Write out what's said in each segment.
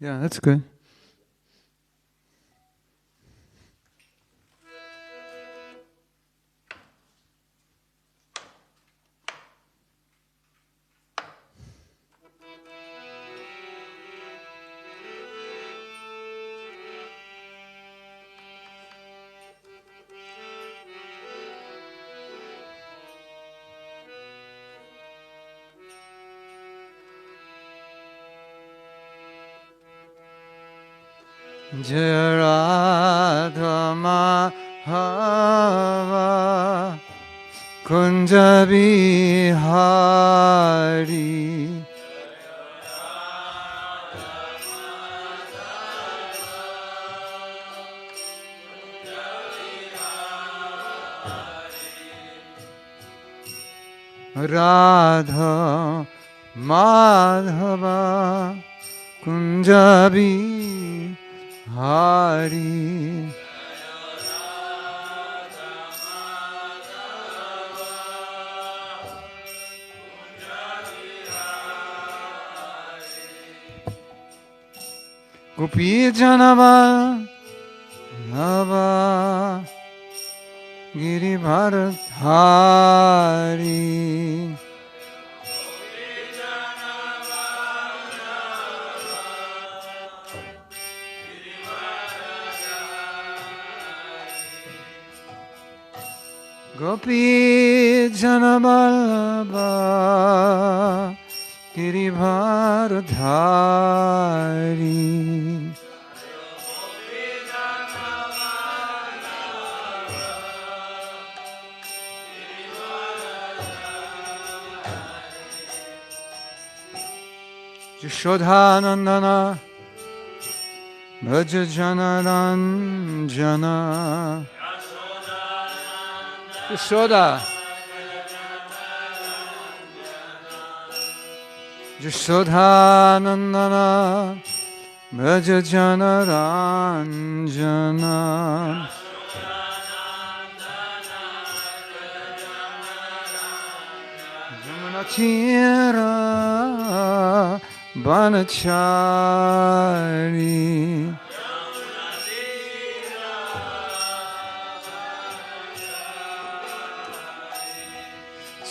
Yeah, that's good. Jaya Radha Madhava Kunja Bihari Radha Madhava Kunja Bihari Gopi Janava Nava Giri Bharadhari Gopi Janaballabha Giri Bharadhari Yashodhanandana Bhaja Janaranjana Yashoda Yashodhanandana Bhaja Janaranjana Yamunatira Banachari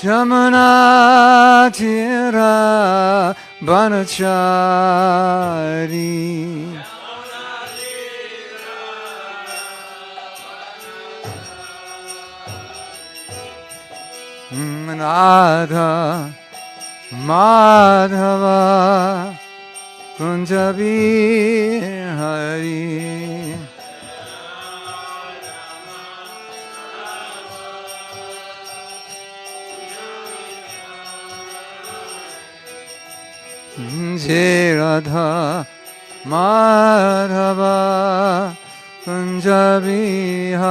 Yamunatira Banachari Radha Madhava Kunja Bihari Jai Radha Madhava Kunja Bihari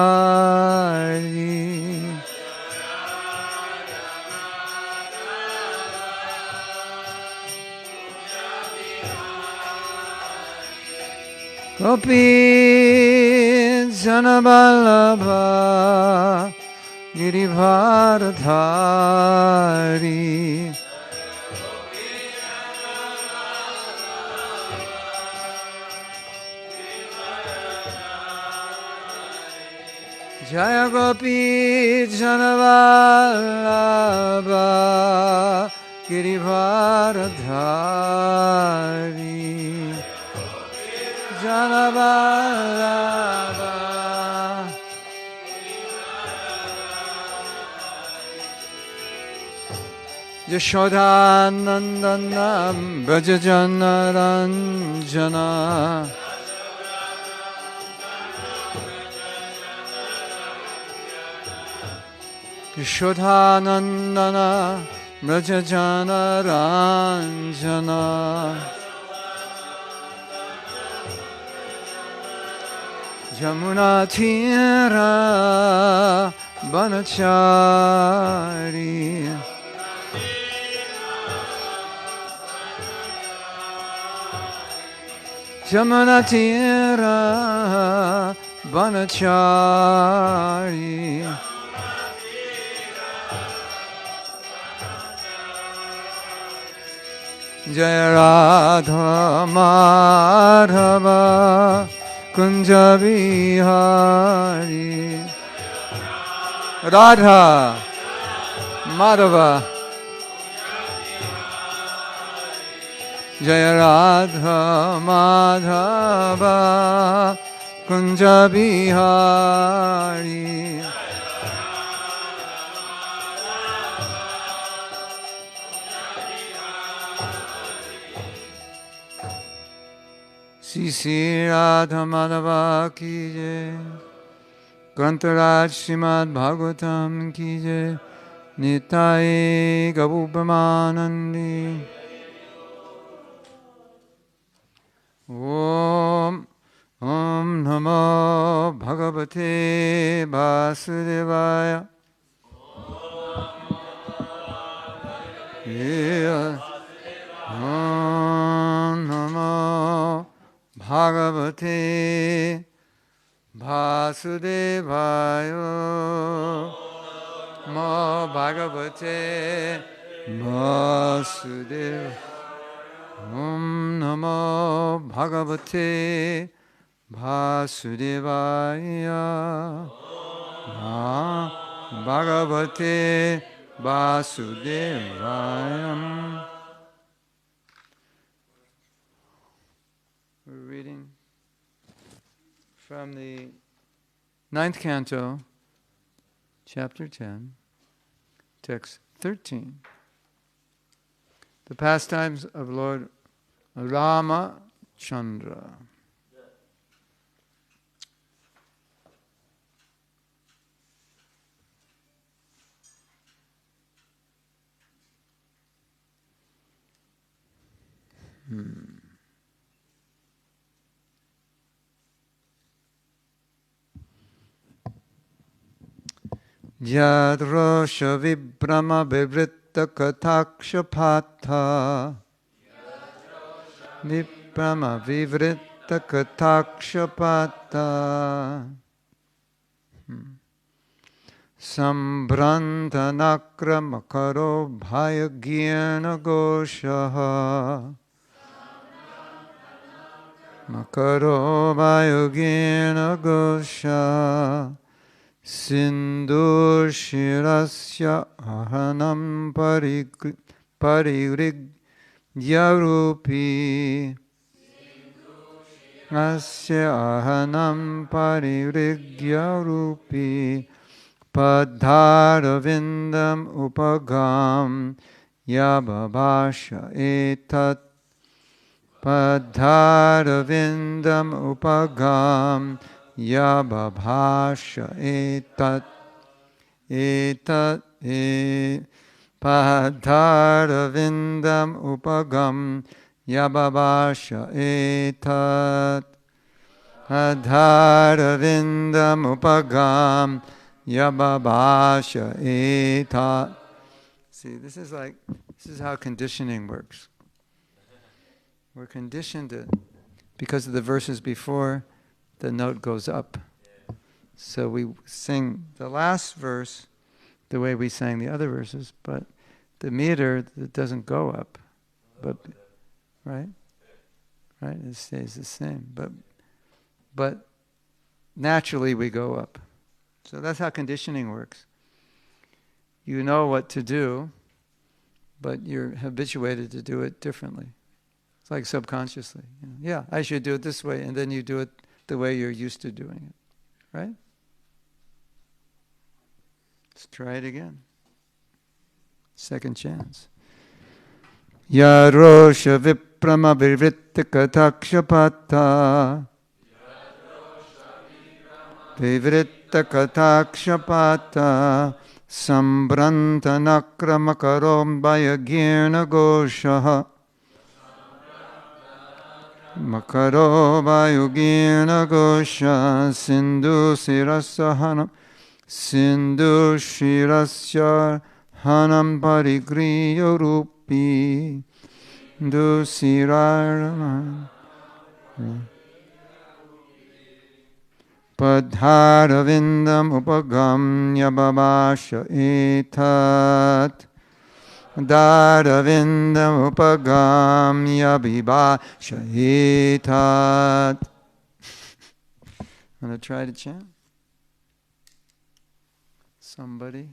Gopi Janaballabha Giri Bharadhari Jaya Gopi Janaballabha Giri Bharadhari Janaballabha Yashodhanandana Bhaja Janaranjana Yashodhanandana Bhaja Janaranjana Yamunatira Banachari Yamunatira Banachari Jaya Radha Madhava Kunja Vihari. Radha Madhava Jaya Radha Madhava Kunja Vihari. Sri Radha Madhava ki jai. Grantaraj Srimad Bhagavatam ki jai. Nitai Garupamanandi. Om Namo Bhagavate Vasudevaya. Om Namo Bhagavate Vasudevaya. Namo Bhagavate Vasudevaya. Om Namo Bhagavate Vasudevaya. Bhagavate Vasudevaya. We're reading from the 9th canto, chapter 10, text 13. The pastimes of Lord Rāmacandra. Yadrosha vibrama vivritta katakshapatha. Vibrama vivritta katakshapatha. Sambranta nakra makaro bhayagyana goshaha. Makaro bhayagyana gosha. Sindhu shirasya ahanam paririgyarupi. Asya ahanam paririgyarupi. Padharavindam upagam yababasha etat. Padharavindam upagam yababhasha etat. Padharavindam upagam yababhasha etat. Padharavindam upagam yababhasha etat. See, this is how conditioning works. We're conditioned to, because of the verses before, the note goes up. So we sing the last verse the way we sang the other verses, but the meter, it doesn't go up. But right? It stays the same. But naturally we go up. So that's how conditioning works. You know what to do, but you're habituated to do it differently. It's like subconsciously. Yeah, I should do it this way, and then you do it the way you're used to doing it. Right? Let's try it again. Second chance. Yarosha viprama vivritta katakshapata. Vivritta katakshapata. Sambranta nakramakarom bhayagyena goshaha. Makaro vayugena gosha sindhu sirasya hanam parigriya rupi sindhu sirarama padharavindam upagam yababasha etat Daravindamupagamya vibhashahitat. Want to try to chant? Somebody?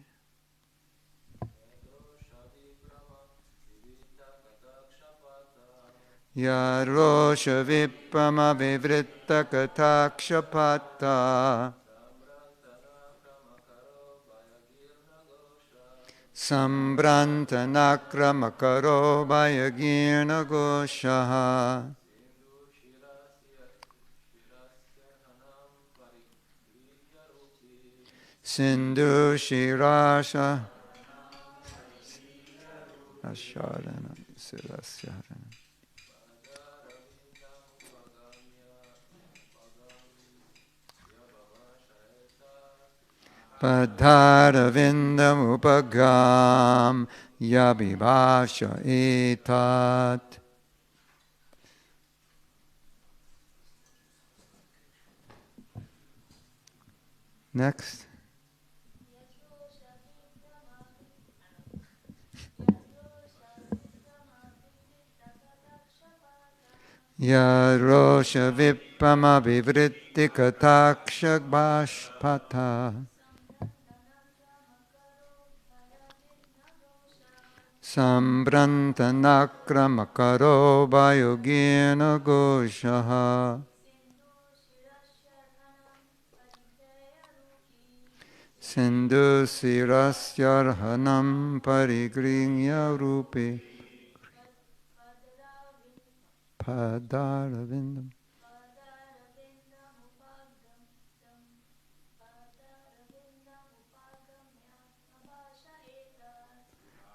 Yarosha vipama vivritta katakshapata Sambrantanakramakaro Bhayagirna Goshaha Sindhu Shirasha Asharana Sirasyaharana Padharavindam upagam yabhivasha etat. Next. Yarosha vipama vivritti katakshak bhashpata Sambrantanakramakaro Bhayogena Goshaha Sindhu Sirasyarhanam Parigrinya Rupi Padaravindam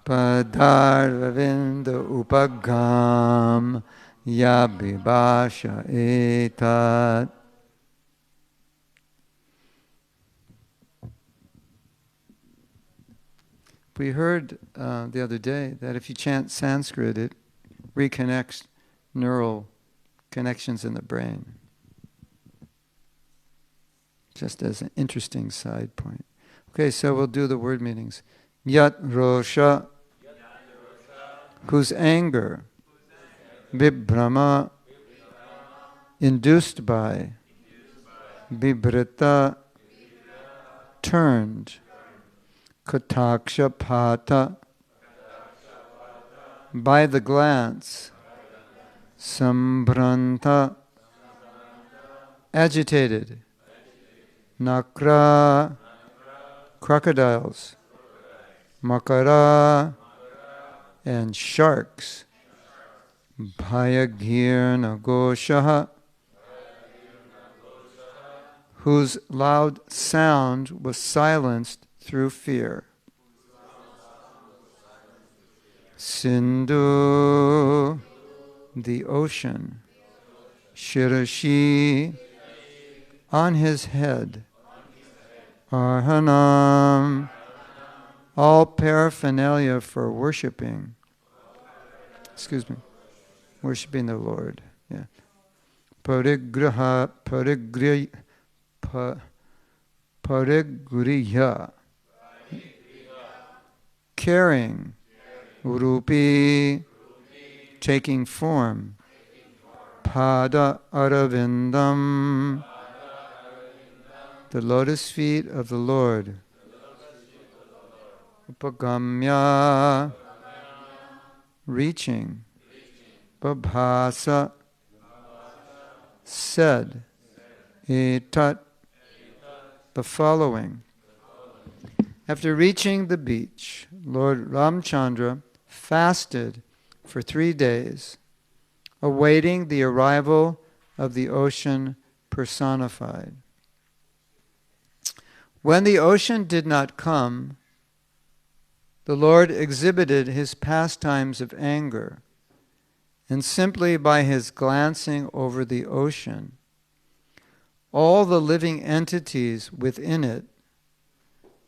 Padaravinda upagam yabhivasha etat. We heard the other day that if you chant Sanskrit, it reconnects neural connections in the brain. Just as an interesting side point. Okay, so we'll do the word meanings. Yat Rosha, whose anger, Vibhrama, induced by, Vibhrita, turned, Katakshapata, by the glance, Sambranta, agitated, Nakra, crocodiles, Makara, and sharks, Bhayagirna Goshaha, whose loud sound was silenced through fear. Sindhu, the ocean, Shirashi, on his head, Arhanam, all paraphernalia for worshiping. Worshiping the Lord. Yeah. Parigriya, carrying, Rupi, taking form, Pada Aravindam, the lotus feet of the Lord, Upagamya, reaching, Babhasa, said, Etat, the following. After reaching the beach, Lord Rāmacandra fasted for 3 days, awaiting the arrival of the ocean personified. When the ocean did not come, the Lord exhibited his pastimes of anger, and simply by his glancing over the ocean, all the living entities within it,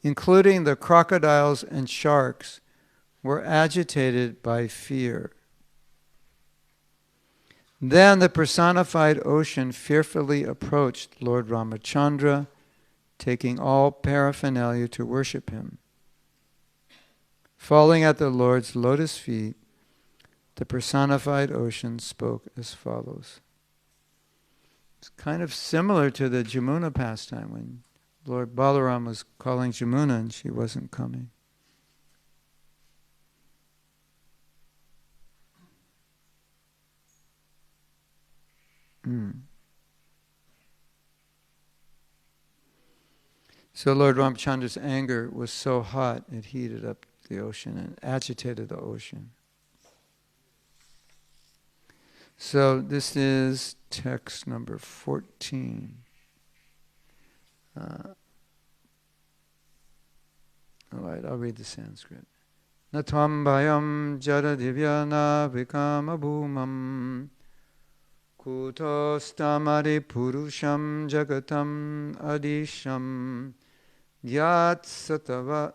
including the crocodiles and sharks, were agitated by fear. Then the personified ocean fearfully approached Lord Rāmacandra, taking all paraphernalia to worship him. Falling at the Lord's lotus feet, the personified ocean spoke as follows. It's kind of similar to the Jamuna pastime when Lord Balaram was calling Jamuna and she wasn't coming. So Lord Rāmacandра's anger was so hot it heated up the ocean and agitated the ocean. So this is text number 14. All right, I'll read the Sanskrit. Natvam bhayam jara divyana vikama bhumam kutostamari purusham jagatam adisham yat satvata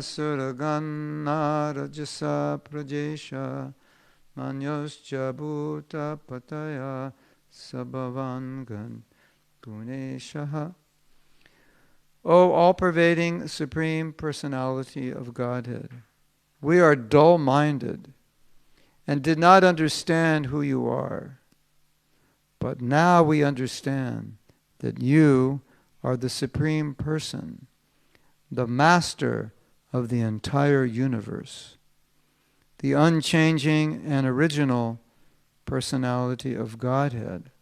suraganna rajasa prajesha manyoscha bhuta pataya sabhavangan guneshaha. O all-pervading Supreme Personality of Godhead, we are dull-minded and did not understand who you are. But now we understand that you are the Supreme Person, the Master of the entire universe, the unchanging and original Personality of Godhead.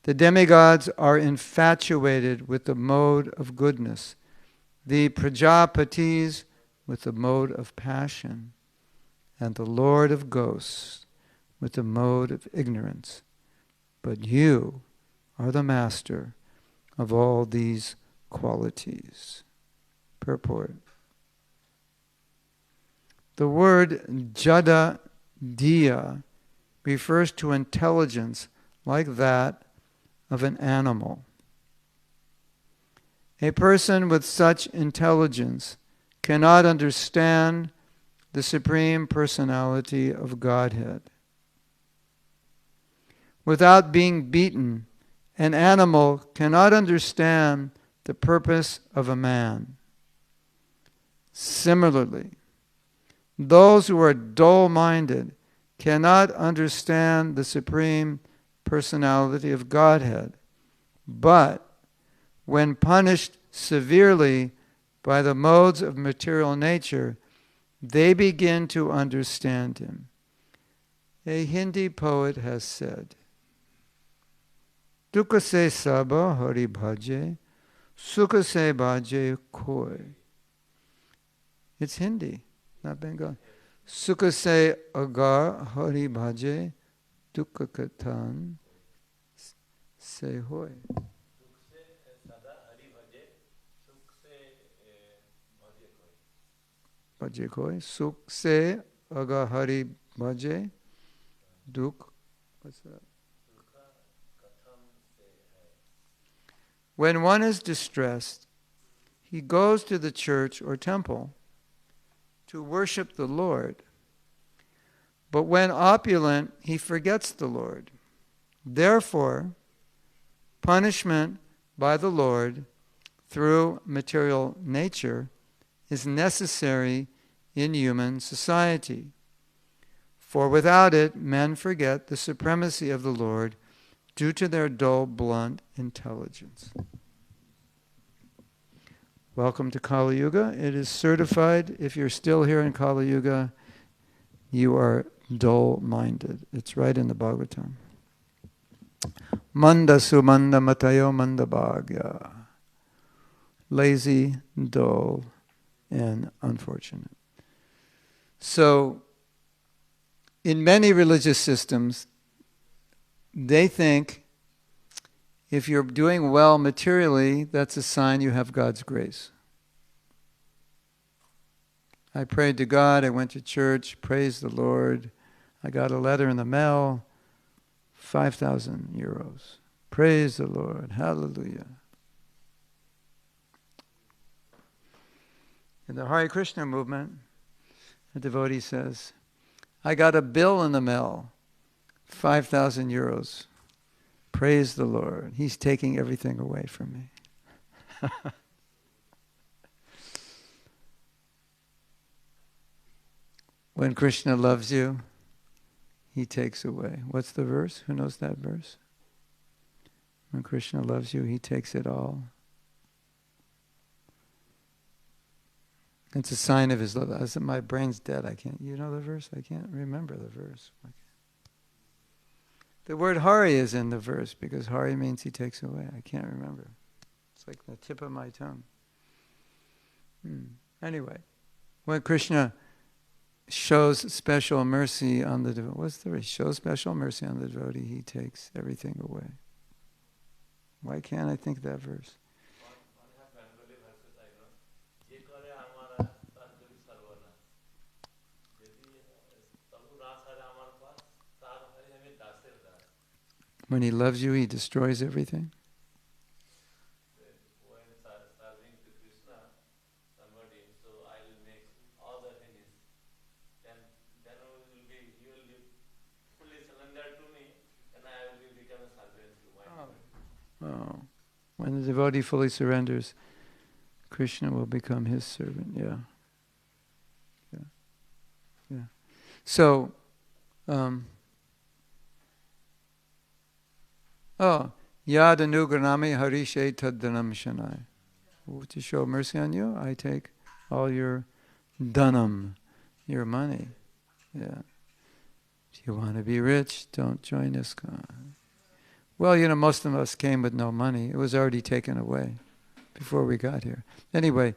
The demigods are infatuated with the mode of goodness, the Prajapatis with the mode of passion, and the Lord of ghosts with the mode of ignorance. But you are the master of all these qualities. Purport. The word jada diya refers to intelligence like that of an animal. A person with such intelligence cannot understand the Supreme Personality of Godhead. Without being beaten, an animal cannot understand the purpose of a man. Similarly, those who are dull-minded cannot understand the Supreme Personality of Godhead, but when punished severely by the modes of material nature, they begin to understand him. A Hindi poet has said, Dukha se saba hari bhaje, sukha se bhaje koi. It's Hindi, not Bengali. Sukha se agar hari bhaje, dukha katan se hoy. Bhaje koi. Sukh se agar hari bhaje, dukh. What's that? When one is distressed, he goes to the church or temple to worship the Lord. But when opulent, he forgets the Lord. Therefore, punishment by the Lord through material nature is necessary in human society. For without it, men forget the supremacy of the Lord due to their dull, blunt intelligence. Welcome to Kali Yuga. It is certified, if you're still here in Kali Yuga, you are dull-minded. It's right in the Bhagavatam. Manda sumanda matayo manda bhagya. Lazy, dull, and unfortunate. So, in many religious systems, they think if you're doing well materially, that's a sign you have God's grace. I prayed to God, I went to church, praised the Lord. I got a letter in the mail, 5,000 euros. Praise the Lord, hallelujah. In the Hare Krishna movement, a devotee says, I got a bill in the mail, 5,000 euros. Praise the Lord. He's taking everything away from me. When Krishna loves you, he takes away. What's the verse? Who knows that verse? When Krishna loves you, he takes it all. It's a sign of his love. I said, my brain's dead. I can't. You know the verse? I can't remember the verse. The word Hari is in the verse because Hari means he takes away. I can't remember. It's like the tip of my tongue. Anyway, when Krishna shows special mercy on the devotee, what's the verse? Shows special mercy on the devotee, he takes everything away. Why can't I think of that verse? When he loves you, he destroys everything. When serving to Krishna, somebody, so I will make all the things. Then he will be fully surrendered to me, and I will become a servant to my devotee. Oh. When the devotee fully surrenders, Krishna will become his servant. Yeah. So, Yad anugranami harishe taddanam shanai. To show mercy on you, I take all your dhanam, your money. Yeah. If you want to be rich, don't join ISKCON. Well, most of us came with no money. It was already taken away before we got here. Anyway,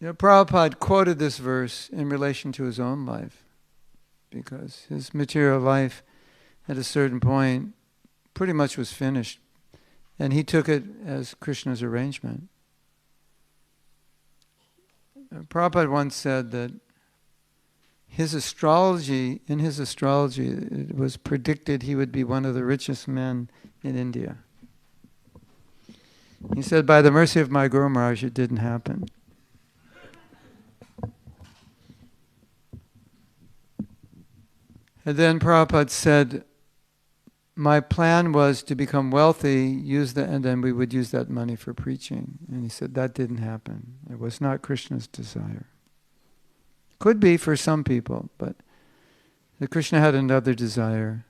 Prabhupada quoted this verse in relation to his own life because his material life at a certain point pretty much was finished, and he took it as Krishna's arrangement. Prabhupada once said that in his astrology, it was predicted he would be one of the richest men in India. He said, by the mercy of my Guru Maharaj, it didn't happen. And then Prabhupada said, my plan was to become wealthy, and then we would use that money for preaching. And he said, that didn't happen. It was not Krishna's desire. Could be for some people, but Krishna had another desire.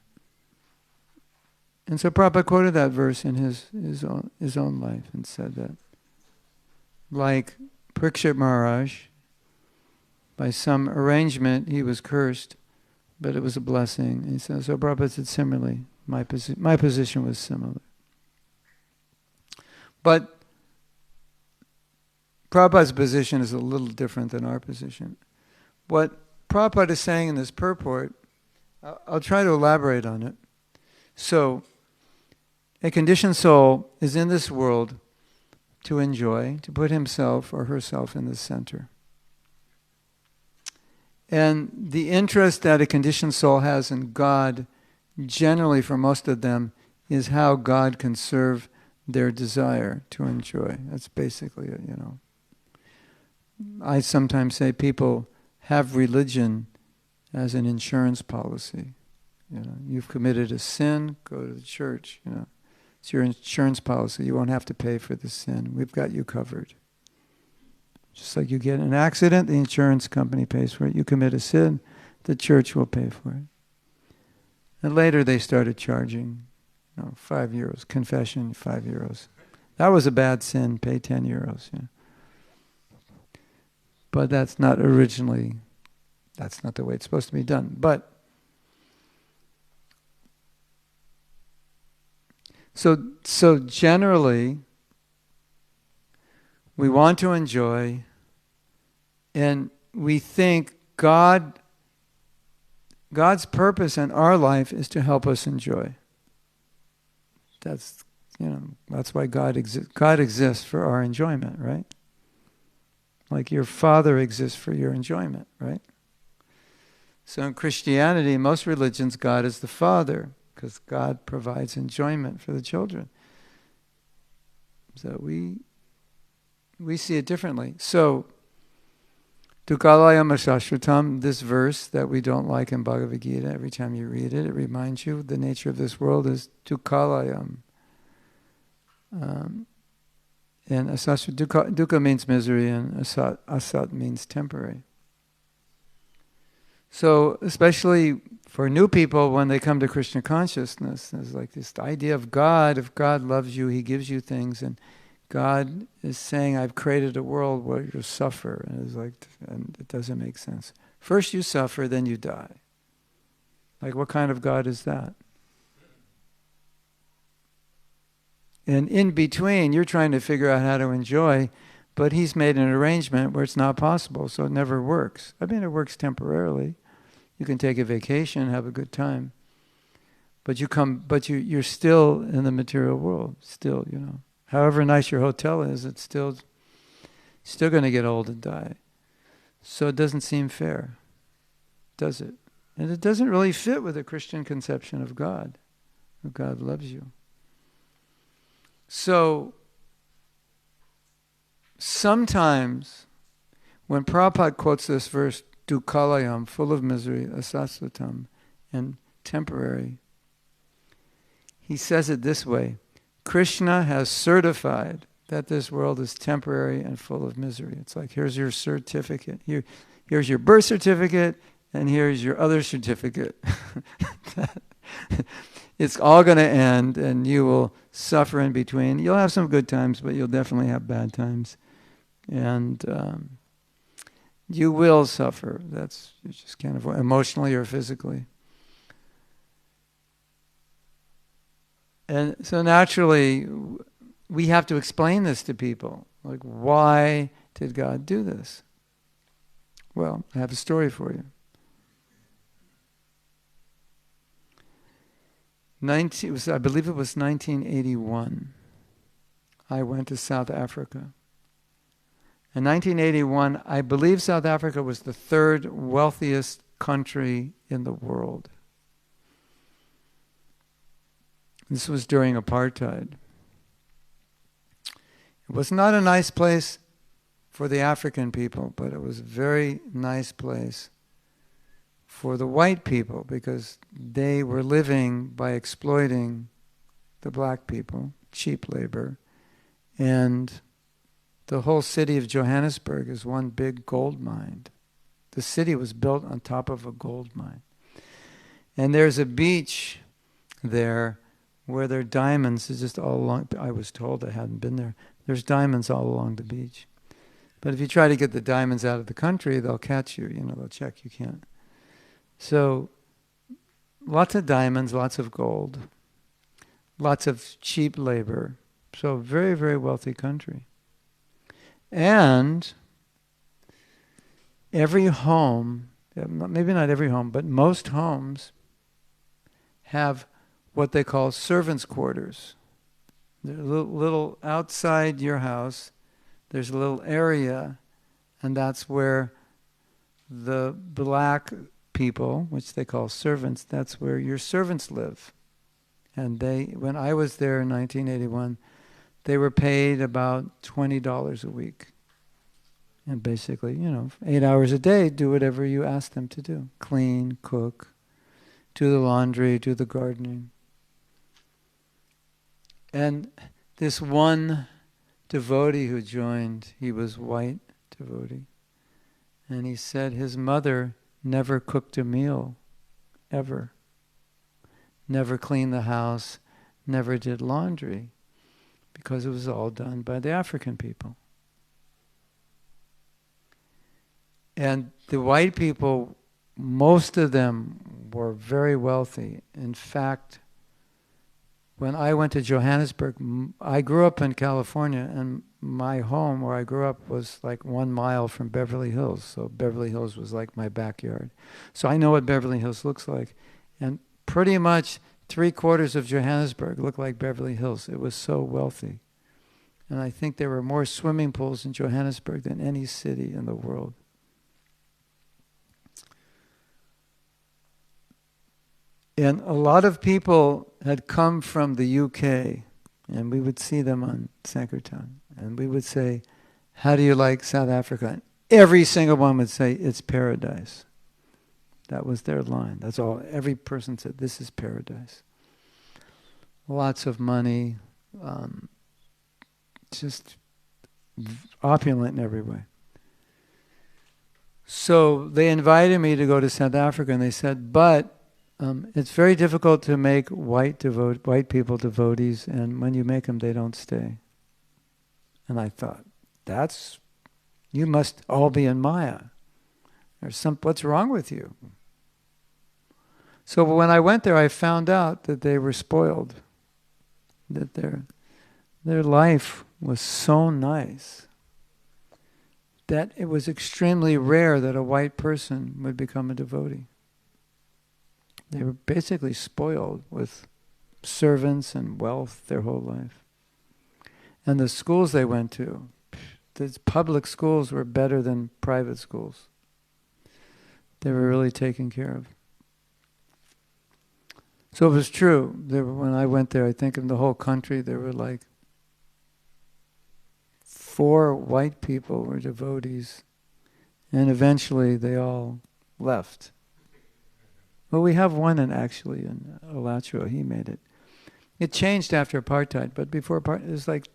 And so Prabhupada quoted that verse in his own life and said that, like Parikshit Maharaj, by some arrangement he was cursed, but it was a blessing. And so Prabhupada said similarly, my position was similar. But Prabhupada's position is a little different than our position. What Prabhupada is saying in this purport, I'll try to elaborate on it. So, a conditioned soul is in this world to enjoy, to put himself or herself in the center. And the interest that a conditioned soul has in God, generally for most of them, is how God can serve their desire to enjoy. That's basically it, I sometimes say people have religion as an insurance policy. You've committed a sin, go to the church. It's your insurance policy. You won't have to pay for the sin. We've got you covered. Just like you get in an accident, the insurance company pays for it. You commit a sin, the church will pay for it. And later they started charging, €5, confession, €5. That was a bad sin, pay €10. But that's not the way it's supposed to be done. But so generally, we want to enjoy, and we think God's purpose in our life is to help us enjoy. That's why God exists. God exists for our enjoyment, right? Like your Father exists for your enjoyment, right? So in Christianity, most religions, God is the Father, because God provides enjoyment for the children. So we see it differently. So, Dukalayam Ashashvatam, this verse that we don't like in Bhagavad Gita, every time you read it, it reminds you the nature of this world is Dukalayam. And asat, dukkha means misery, and asat means temporary. So, especially for new people, when they come to Krishna consciousness, there's like this idea of God. If God loves you, He gives you things, and God is saying, "I've created a world where you suffer," and it's like, and it doesn't make sense. First you suffer, then you die. Like, what kind of God is that? And in between, you're trying to figure out how to enjoy, but He's made an arrangement where it's not possible, so it never works. I mean, it works temporarily. You can take a vacation, have a good time, but you're still in the material world. Still, however nice your hotel is, it's still going to get old and die. So it doesn't seem fair, does it? And it doesn't really fit with the Christian conception of God. God loves you. So sometimes when Prabhupada quotes this verse, Dukkalayam, full of misery, asasatam, and temporary, he says it this way: Krishna has certified that this world is temporary and full of misery. It's like, here's your certificate. Here's your birth certificate, and here's your other certificate. It's all going to end, and you will suffer in between. You'll have some good times, but you'll definitely have bad times. And you will suffer. That's just kind of emotionally or physically. And so naturally, we have to explain this to people. Like, why did God do this? Well, I have a story for you. I believe it was 1981. I went to South Africa. In 1981, I believe South Africa was the third wealthiest country in the world. This was during apartheid. It was not a nice place for the African people, but it was a very nice place for the white people, because they were living by exploiting the black people, cheap labor. And the whole city of Johannesburg is one big gold mine. The city was built on top of a gold mine. And there's a beach there where there are diamonds. It's just all along. I was told, I hadn't been there. There's diamonds all along the beach. But if you try to get the diamonds out of the country, they'll catch you. They'll check. You can't. So, lots of diamonds, lots of gold, lots of cheap labor. So, very, very wealthy country. And every home, maybe not every home, but most homes have what they call servants' quarters. They're little outside your house, there's a little area, and that's where the black people, which they call servants, that's where your servants live. And when I was there in 1981, they were paid about $20 a week. And basically, 8 hours a day, do whatever you ask them to do. Clean, cook, do the laundry, do the gardening. And this one devotee who joined, he was white devotee. And he said his mother never cooked a meal, ever. Never cleaned the house, never did laundry, because it was all done by the African people. And the white people, most of them were very wealthy. In fact, when I went to Johannesburg, I grew up in California, and my home where I grew up was like 1 mile from Beverly Hills. So Beverly Hills was like my backyard. So I know what Beverly Hills looks like. And pretty much 3/4 of Johannesburg looked like Beverly Hills. It was so wealthy. And I think there were more swimming pools in Johannesburg than any city in the world. And a lot of people had come from the UK, and we would see them on Sankirtan. And we would say, how do you like South Africa? And every single one would say, it's paradise. That was their line. That's all. Every person said, this is paradise. Lots of money, just opulent in every way. So they invited me to go to South Africa, and they said, but it's very difficult to make white people devotees, and when you make them, they don't stay. And I thought, you must all be in Maya. What's wrong with you? So when I went there, I found out that they were spoiled, that their life was so nice that it was extremely rare that a white person would become a devotee. They were basically spoiled with servants and wealth their whole life. And the schools they went to, the public schools were better than private schools. They were really taken care of. So it was true. When I went there, I think in the whole country there were like 4 white people were devotees, and eventually they all left. Well, we have one actually in Alachua. He made it. It changed after apartheid, but before apartheid, it was like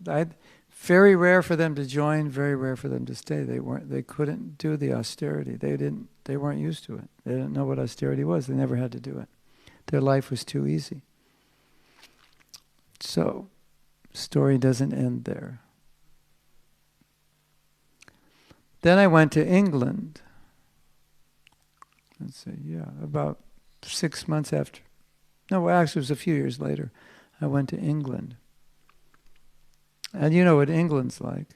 very rare for them to join, very rare for them to stay. They couldn't do the austerity. They weren't used to it. They didn't know what austerity was. They never had to do it. Their life was too easy. So, story doesn't end there. Then I went to England. Let's see, about 6 months after. No, actually it was a few years later. I went to England. And you know what England's like.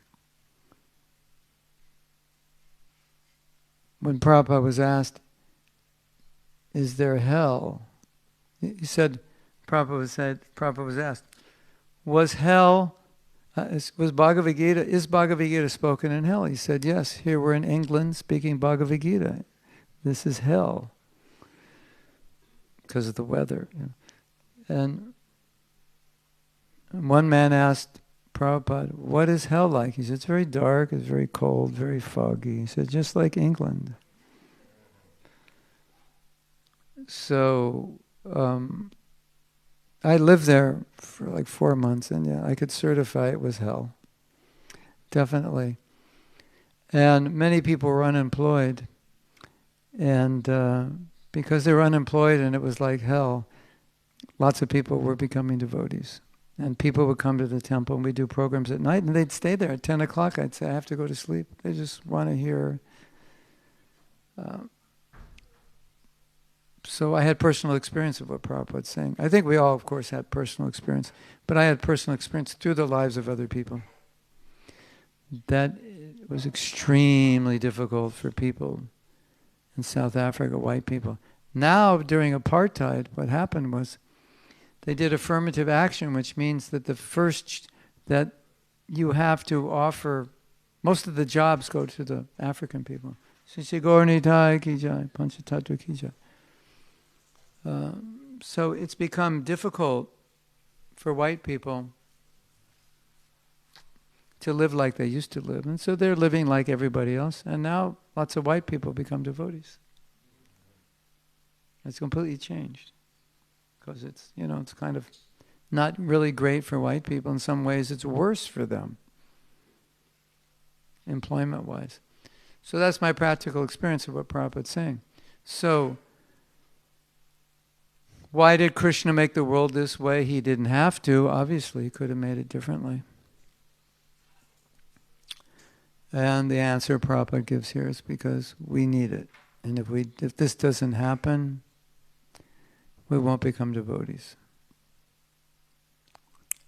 When Prabhupada was asked, is there hell? He said, Prabhupada was asked, was hell, is Bhagavad Gita spoken in hell? He said, yes, here we're in England speaking Bhagavad Gita. This is hell. Because of the weather. And one man asked Prabhupada, what is hell like? He said, it's very dark, it's very cold, very foggy. He said, just like England. So, I lived there for like 4 months, and I could certify it was hell. Definitely. And many people were unemployed. And because they were unemployed and it was like hell, lots of people were becoming devotees. And people would come to the temple, and we'd do programs at night, and they'd stay there at 10 o'clock. I'd say, I have to go to sleep. They just want to hear. So I had personal experience of what Prabhupada was saying. I think we all, of course, had personal experience, but I had personal experience through the lives of other people. That was extremely difficult for people in South Africa, white people. Now, during apartheid, what happened was they did affirmative action, which means that that you have to offer, most of the jobs go to the African people. So it's become difficult for white people to live like they used to live. And so they're living like everybody else. And now lots of white people become devotees. It's completely changed. Because it's kind of not really great for white people. In some ways it's worse for them, employment-wise. So that's my practical experience of what Prabhupada's saying. So, why did Krishna make the world this way? He didn't have to. Obviously, he could have made it differently. And the answer Prabhupada gives here is because we need it. And if this doesn't happen, we won't become devotees.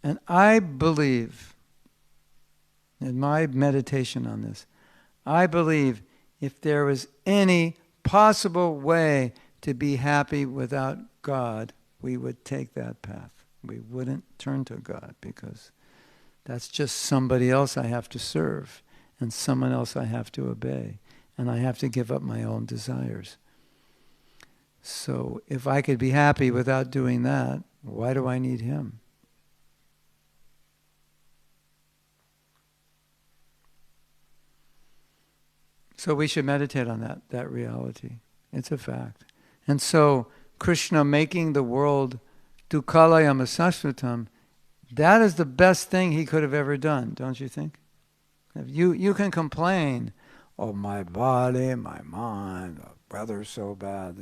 And I believe, in my meditation on this, I believe if there was any possible way to be happy without God, we would take that path. We wouldn't turn to God because that's just somebody else I have to serve and someone else I have to obey, and I have to give up my own desires. So if I could be happy without doing that, why do I need Him? So we should meditate on that reality. It's a fact. And so Krishna making the world dukkalayam asashvatam, that is the best thing He could have ever done, don't you think? You can complain, oh, my body, my mind, the weather's so bad.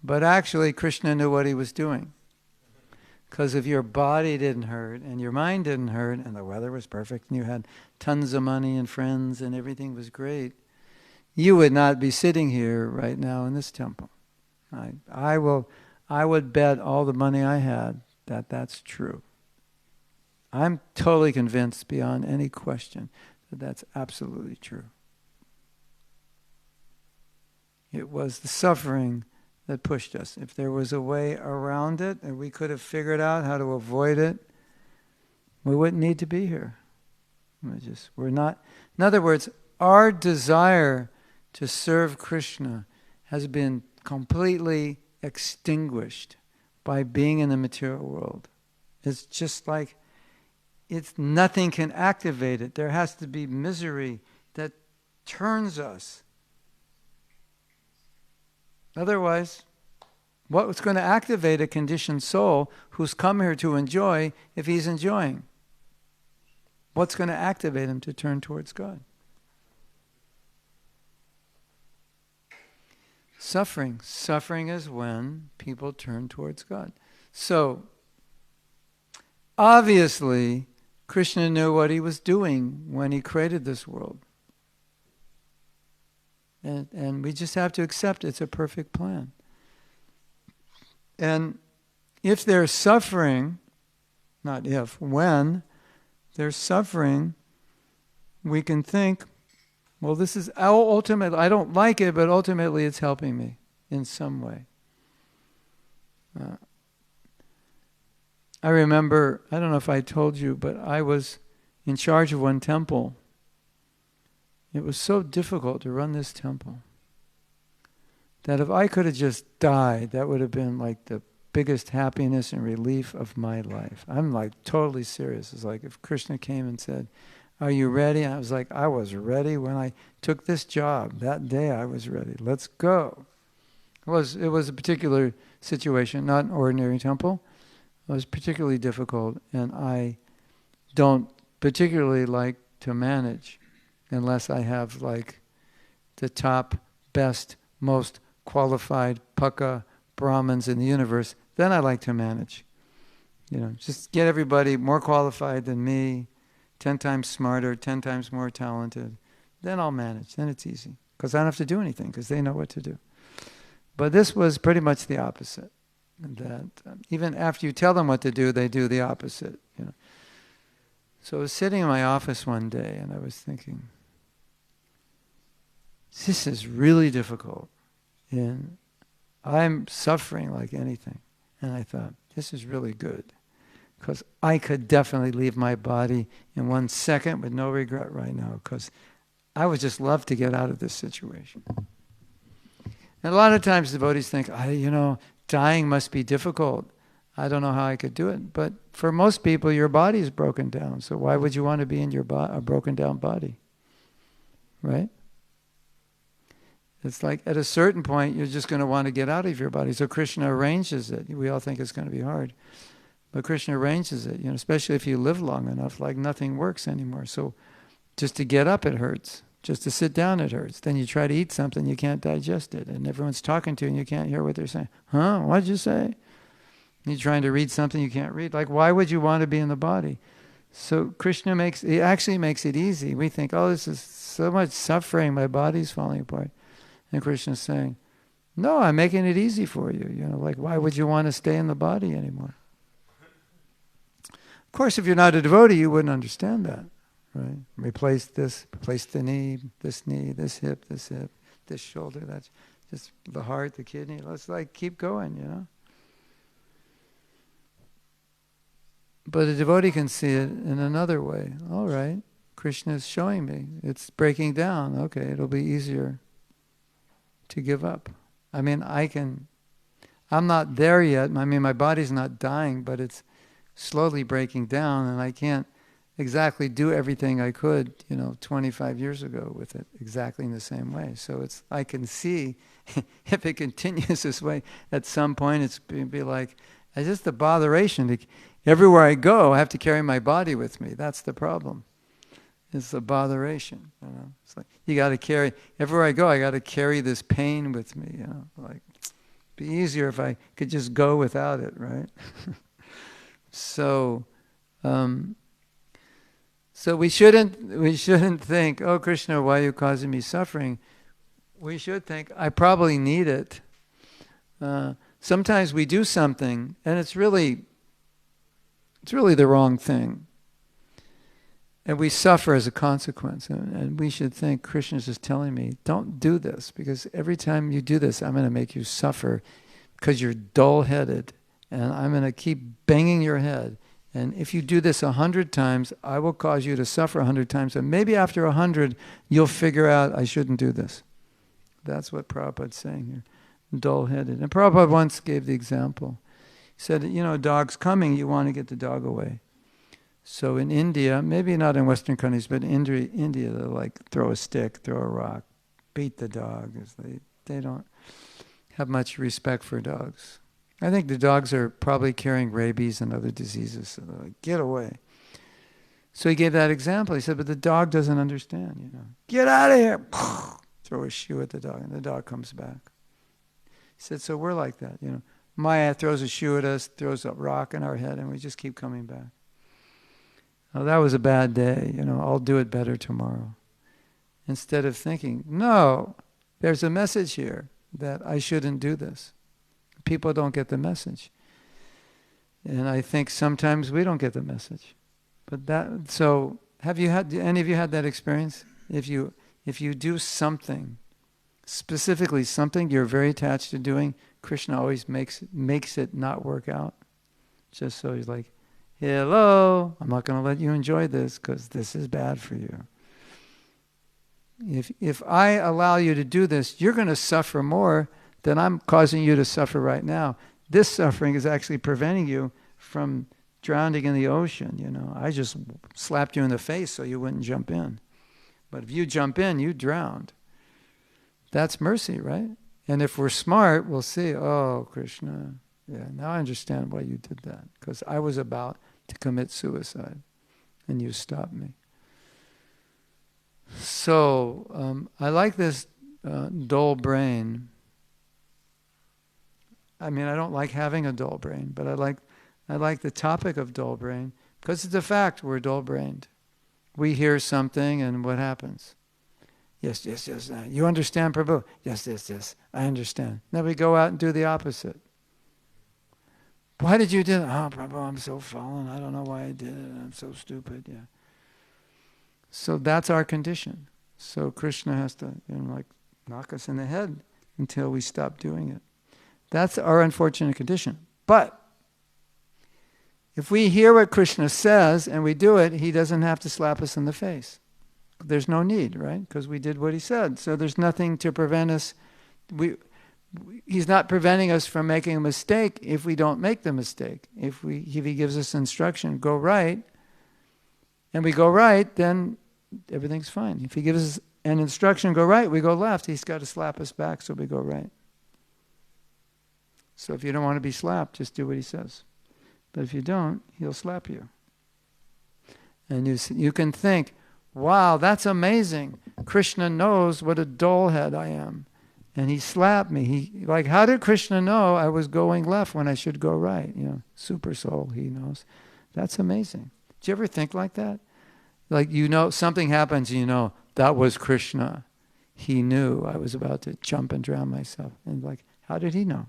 But actually, Krishna knew what he was doing. Because if your body didn't hurt, and your mind didn't hurt, and the weather was perfect, and you had tons of money and friends, and everything was great, you would not be sitting here right now in this temple. I would bet all the money I had that that's true. I'm totally convinced beyond any question that that's absolutely true. It was the suffering that pushed us. If there was a way around it and we could have figured out how to avoid it, we wouldn't need to be here. We're not. In other words, our desire to serve Krishna has been completely extinguished by being in the material world. It's just like nothing can activate it. There has to be misery that turns us. Otherwise, what's going to activate a conditioned soul who's come here to enjoy if he's enjoying? What's going to activate him to turn towards God? Suffering. Suffering is when people turn towards God. So, obviously, Krishna knew what he was doing when he created this world. And we just have to accept it's a perfect plan. And if there's suffering, not if, when there's suffering, we can think, well, this is ultimately, I don't like it, but ultimately it's helping me in some way. I remember, I don't know if I told you, but I was in charge of one temple. It was so difficult to run this temple that if I could have just died, that would have been like the biggest happiness and relief of my life. I'm like totally serious. It's like if Krishna came and said, are you ready? And I was like, I was ready when I took this job. That day I was ready. Let's go. It was a particular situation, not an ordinary temple. It was particularly difficult, and I don't particularly like to manage unless I have like the top, best, most qualified Paka Brahmins in the universe. Then I like to manage. Just get everybody more qualified than me, 10 times smarter, 10 times more talented. Then I'll manage. Then it's easy. Because I don't have to do anything, because they know what to do. But this was pretty much the opposite. That even after you tell them what to do, they do the opposite. So I was sitting in my office one day, and I was thinking, this is really difficult. And I'm suffering like anything. And I thought, this is really good. Because I could definitely leave my body in 1 second with no regret right now. Because I would just love to get out of this situation. And a lot of times devotees think, dying must be difficult. I don't know how I could do it. But for most people, your body is broken down. So why would you want to be in a broken down body? Right? It's like at a certain point, you're just going to want to get out of your body. So Krishna arranges it. We all think it's going to be hard. But Krishna arranges it, especially if you live long enough, like nothing works anymore. So just to get up, it hurts. Just to sit down, it hurts. Then you try to eat something, you can't digest it. And everyone's talking to you and you can't hear what they're saying. Huh? What'd you say? You're trying to read something you can't read. Like, why would you want to be in the body? So Krishna actually makes it easy. We think, this is so much suffering, my body's falling apart. And Krishna's saying, no, I'm making it easy for you. Like, why would you want to stay in the body anymore? Of course, if you're not a devotee, you wouldn't understand that, right? Replace this, replace the knee, this hip, this shoulder, that's just the heart, the kidney. Let's keep going, But a devotee can see it in another way. All right, Krishna is showing me. It's breaking down. Okay, it'll be easier to give up. I'm not there yet. My body's not dying, but it's slowly breaking down, and I can't exactly do everything I could, 25 years ago with it exactly in the same way. So I can see if it continues this way, at some point it's be like, it's just the botheration. Everywhere I go, I have to carry my body with me. That's the problem. is a botheration. It's like you got to carry, everywhere I go, I got to carry this pain with me. Like, be easier if I could just go without it, right? So we shouldn't think, oh Krishna, why are you causing me suffering? We should think, I probably need it. Sometimes we do something and it's really the wrong thing. And we suffer as a consequence. And we should think, Krishna's just telling me, don't do this, because every time you do this, I'm going to make you suffer because you're dull-headed. And I'm going to keep banging your head. And if you do this 100 times, I will cause you to suffer 100 times. And maybe after 100, you'll figure out I shouldn't do this. That's what Prabhupada's saying here. Dull-headed. And Prabhupada once gave the example. He said, a dog's coming, you want to get the dog away. So in India, maybe not in Western countries, but in India, they'll like throw a stick, throw a rock, beat the dog. They don't have much respect for dogs. I think the dogs are probably carrying rabies and other diseases, so they're like, get away. So he gave that example. He said, but the dog doesn't understand, Get out of here! Throw a shoe at the dog, and the dog comes back. He said, so we're like that, Maya throws a shoe at us, throws a rock in our head, and we just keep coming back. Oh, that was a bad day, I'll do it better tomorrow. Instead of thinking, no, there's a message here that I shouldn't do this. People don't get the message. And I think sometimes we don't get the message. So have any of you had that experience? If you do something, specifically something you're very attached to doing, Krishna always makes it not work out. Just so he's like, hello, I'm not going to let you enjoy this because this is bad for you. If I allow you to do this, you're going to suffer more than I'm causing you to suffer right now. This suffering is actually preventing you from drowning in the ocean. I just slapped you in the face so you wouldn't jump in. But if you jump in, you drowned. That's mercy, right? And if we're smart, we'll see, oh, Krishna, yeah, now I understand why you did that. Because I was about to commit suicide, and you stopped me. So I like this dull brain. I mean, I don't like having a dull brain, but I like the topic of dull brain because it's a fact we're dull-brained. We hear something, and what happens? Yes. You understand, Prabhu? Yes. I understand. Then we go out and do the opposite. Why did you do that? Oh, Prabhu, I'm so fallen. I don't know why I did it. I'm so stupid. Yeah. So that's our condition. So Krishna has to, knock us in the head until we stop doing it. That's our unfortunate condition. But if we hear what Krishna says and we do it, he doesn't have to slap us in the face. There's no need, right? Because we did what he said. So there's nothing to prevent us. He's not preventing us from making a mistake if we don't make the mistake. If he gives us instruction, go right, and we go right, then everything's fine. If he gives us an instruction, go right, we go left, he's got to slap us back so we go right. So if you don't want to be slapped, just do what he says. But if you don't, he'll slap you. And you can think, wow, that's amazing. Krishna knows what a dull head I am. And he slapped me. How did Krishna know I was going left when I should go right? Super soul, he knows. That's amazing. Do you ever think like that? Something happens and that was Krishna. He knew I was about to jump and drown myself. And how did he know?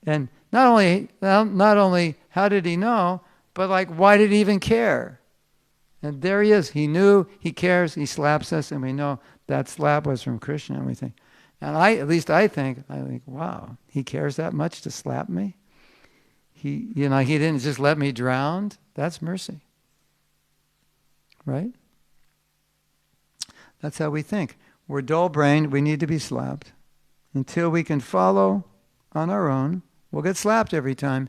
And not only how did he know, but why did he even care? And there he is. He knew, he cares, he slaps us, and we know that slap was from Krishna. And we think, and I think, wow, he cares that much to slap me? He didn't just let me drown. That's mercy. Right? That's how we think. We're dull-brained, we need to be slapped. Until we can follow on our own, we'll get slapped every time.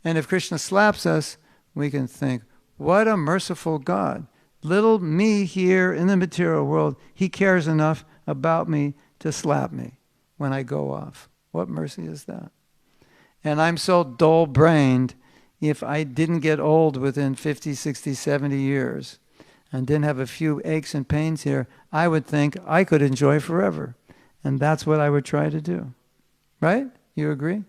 And if Krishna slaps us, we can think, what a merciful God. Little me here in the material world, he cares enough about me to slap me when I go off. What mercy is that? And I'm so dull-brained, if I didn't get old within 50, 60, 70 years, and didn't have a few aches and pains here, I would think I could enjoy forever. And that's what I would try to do. Right? You agree?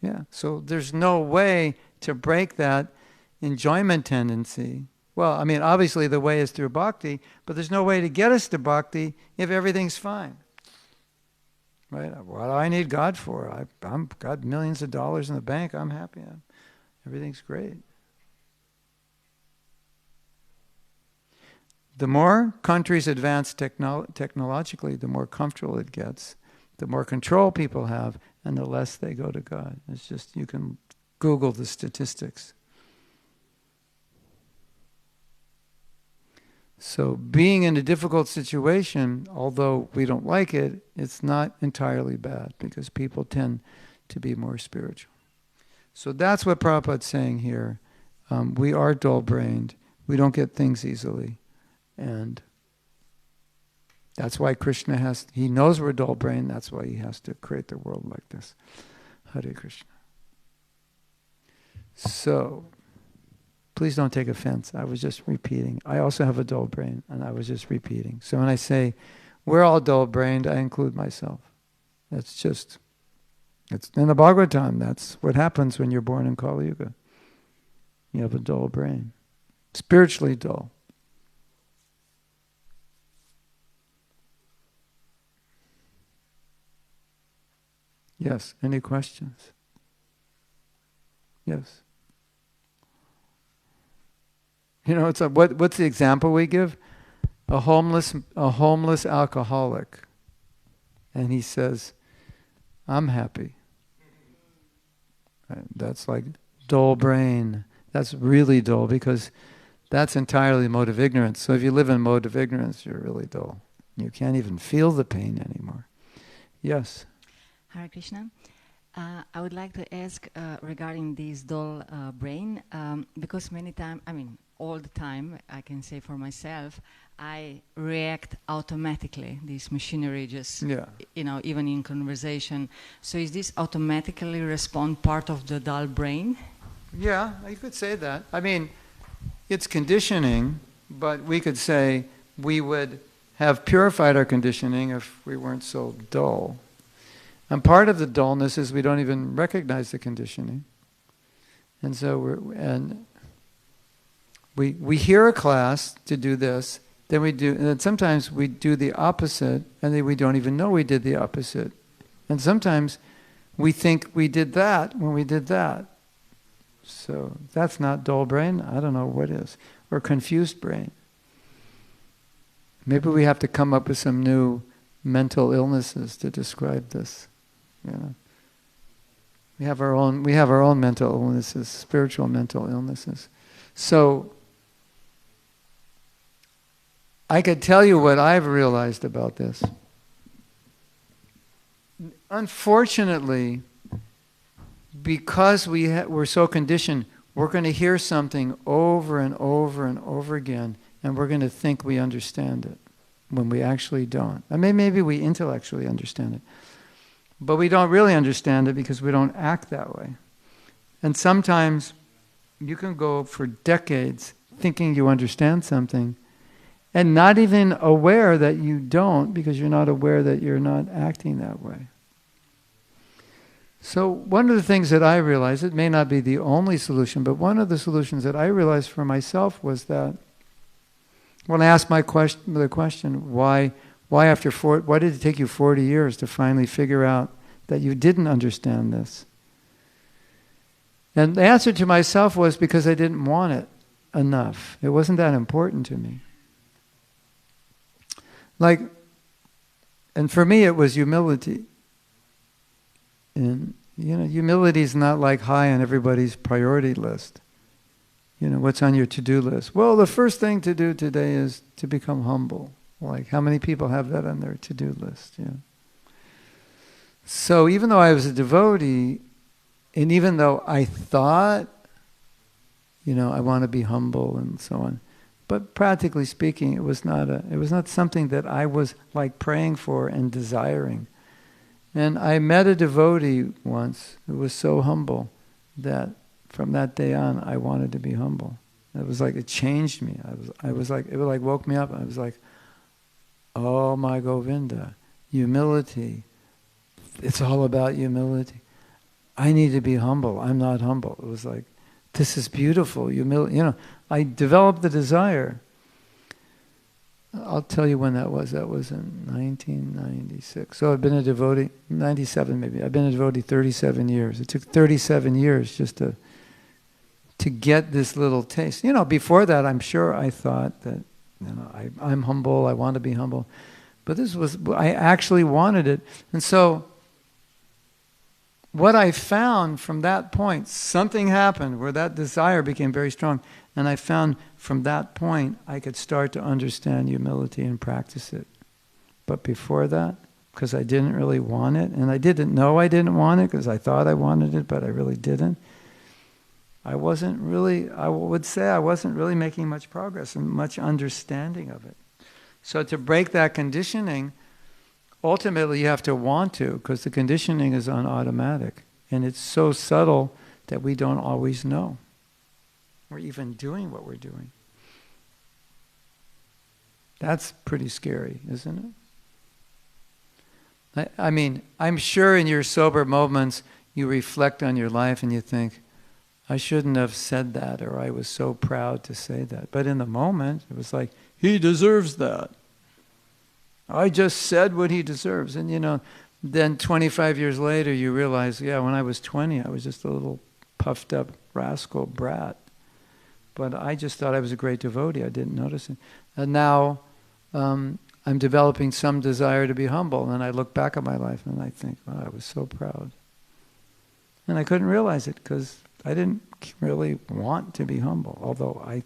Yeah. So there's no way to break that enjoyment tendency. Well, I mean, obviously the way is through bhakti, but there's no way to get us to bhakti if everything's fine. Right? What do I need God for? I'm got millions of dollars in the bank. I'm happy. Everything's great. The more countries advance technologically, the more comfortable it gets, the more control people have, and the less they go to God. It's just, you can Google the statistics. So being in a difficult situation, although we don't like it, it's not entirely bad because people tend to be more spiritual. So that's what Prabhupada's saying here. We are dull-brained. We don't get things easily. And that's why Krishna he knows we're dull-brained. That's why he has to create the world like this. Hare Krishna. So, please don't take offense. I was just repeating. I also have a dull brain, and I was just repeating. So when I say we're all dull-brained, I include myself. It's in the Bhagavatam. That's what happens when you're born in Kali Yuga. You have a dull brain. Spiritually dull. Yes, any questions? Yes. You know, it's what's the example we give? A homeless alcoholic. And he says, I'm happy. Right? That's like dull brain. That's really dull because that's entirely mode of ignorance. So if you live in mode of ignorance, you're really dull. You can't even feel the pain anymore. Yes. Hare Krishna. I would like to ask regarding this dull brain, because many times, all the time, I can say for myself, I react automatically. This machinery just, even in conversation. So is this automatically respond part of the dull brain? Yeah, you could say that. It's conditioning, but we could say we would have purified our conditioning if we weren't so dull. And part of the dullness is we don't even recognize the conditioning. And so we hear a class to do this, then sometimes we do the opposite, and then we don't even know we did the opposite. And sometimes we think we did that when we did that. So that's not dull brain. I don't know what is. Or confused brain. Maybe we have to come up with some new mental illnesses to describe this. We have our own mental illnesses, spiritual mental illnesses. So I could tell you what I've realized about this. Unfortunately, because we're so conditioned, we're going to hear something over and over and over again, and we're going to think we understand it when we actually don't. Maybe we intellectually understand it. But we don't really understand it because we don't act that way. And sometimes you can go for decades thinking you understand something and not even aware that you don't because you're not aware that you're not acting that way. So one of the things that I realized, it may not be the only solution, but one of the solutions that I realized for myself was that when I asked the question, why did it take you 40 years to finally figure out that you didn't understand this? And the answer to myself was because I didn't want it enough. It wasn't that important to me. And for me it was humility. And, humility is not like high on everybody's priority list. What's on your to-do list? Well, the first thing to do today is to become humble. How many people have that on their to-do list? So even though I was a devotee, and even though I thought, I want to be humble and so on, but practically speaking, it was not something that I was praying for and desiring. And I met a devotee once who was so humble that from that day on, I wanted to be humble. It was like it changed me. I was like, it like woke me up. I was like, oh my Govinda, humility. It's all about humility. I need to be humble. I'm not humble. It was like, this is beautiful. Humility. You know, I developed the desire. I'll tell you when that was. That was in 1996. So I've been a devotee, 97 maybe. I've been a devotee 37 years. It took 37 years just to get this little taste. You know, before that, I'm sure I thought that, you know, I'm humble, I want to be humble. But this was, I actually wanted it. And so, what I found from that point, something happened where that desire became very strong. And I found from that point, I could start to understand humility and practice it. But before that, because I didn't really want it, and I didn't know I didn't want it, because I thought I wanted it, but I really didn't. I wasn't really, I would say I wasn't really making much progress and much understanding of it. So to break that conditioning, ultimately you have to want to, because the conditioning is on automatic. And it's so subtle that we don't always know we're even doing what we're doing. That's pretty scary, isn't it? I mean, I'm sure in your sober moments you reflect on your life and you think, I shouldn't have said that, or I was so proud to say that. But in the moment, it was like, he deserves that. I just said what he deserves. And you know, then 25 years later you realize, yeah, when I was 20, I was just a little puffed up rascal brat. But I just thought I was a great devotee. I didn't notice it. And now I'm developing some desire to be humble. And I look back at my life and I think, wow, I was so proud. And I couldn't realize it because I didn't really want to be humble. Although I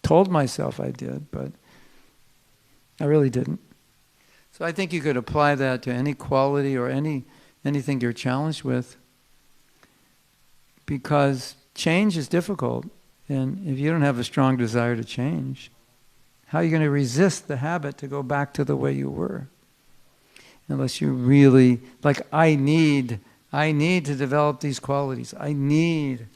told myself I did, but I really didn't. So I think you could apply that to any quality or anything you're challenged with, because change is difficult. And if you don't have a strong desire to change, how are you going to resist the habit to go back to the way you were? Unless you really, like, I need to develop these qualities. I need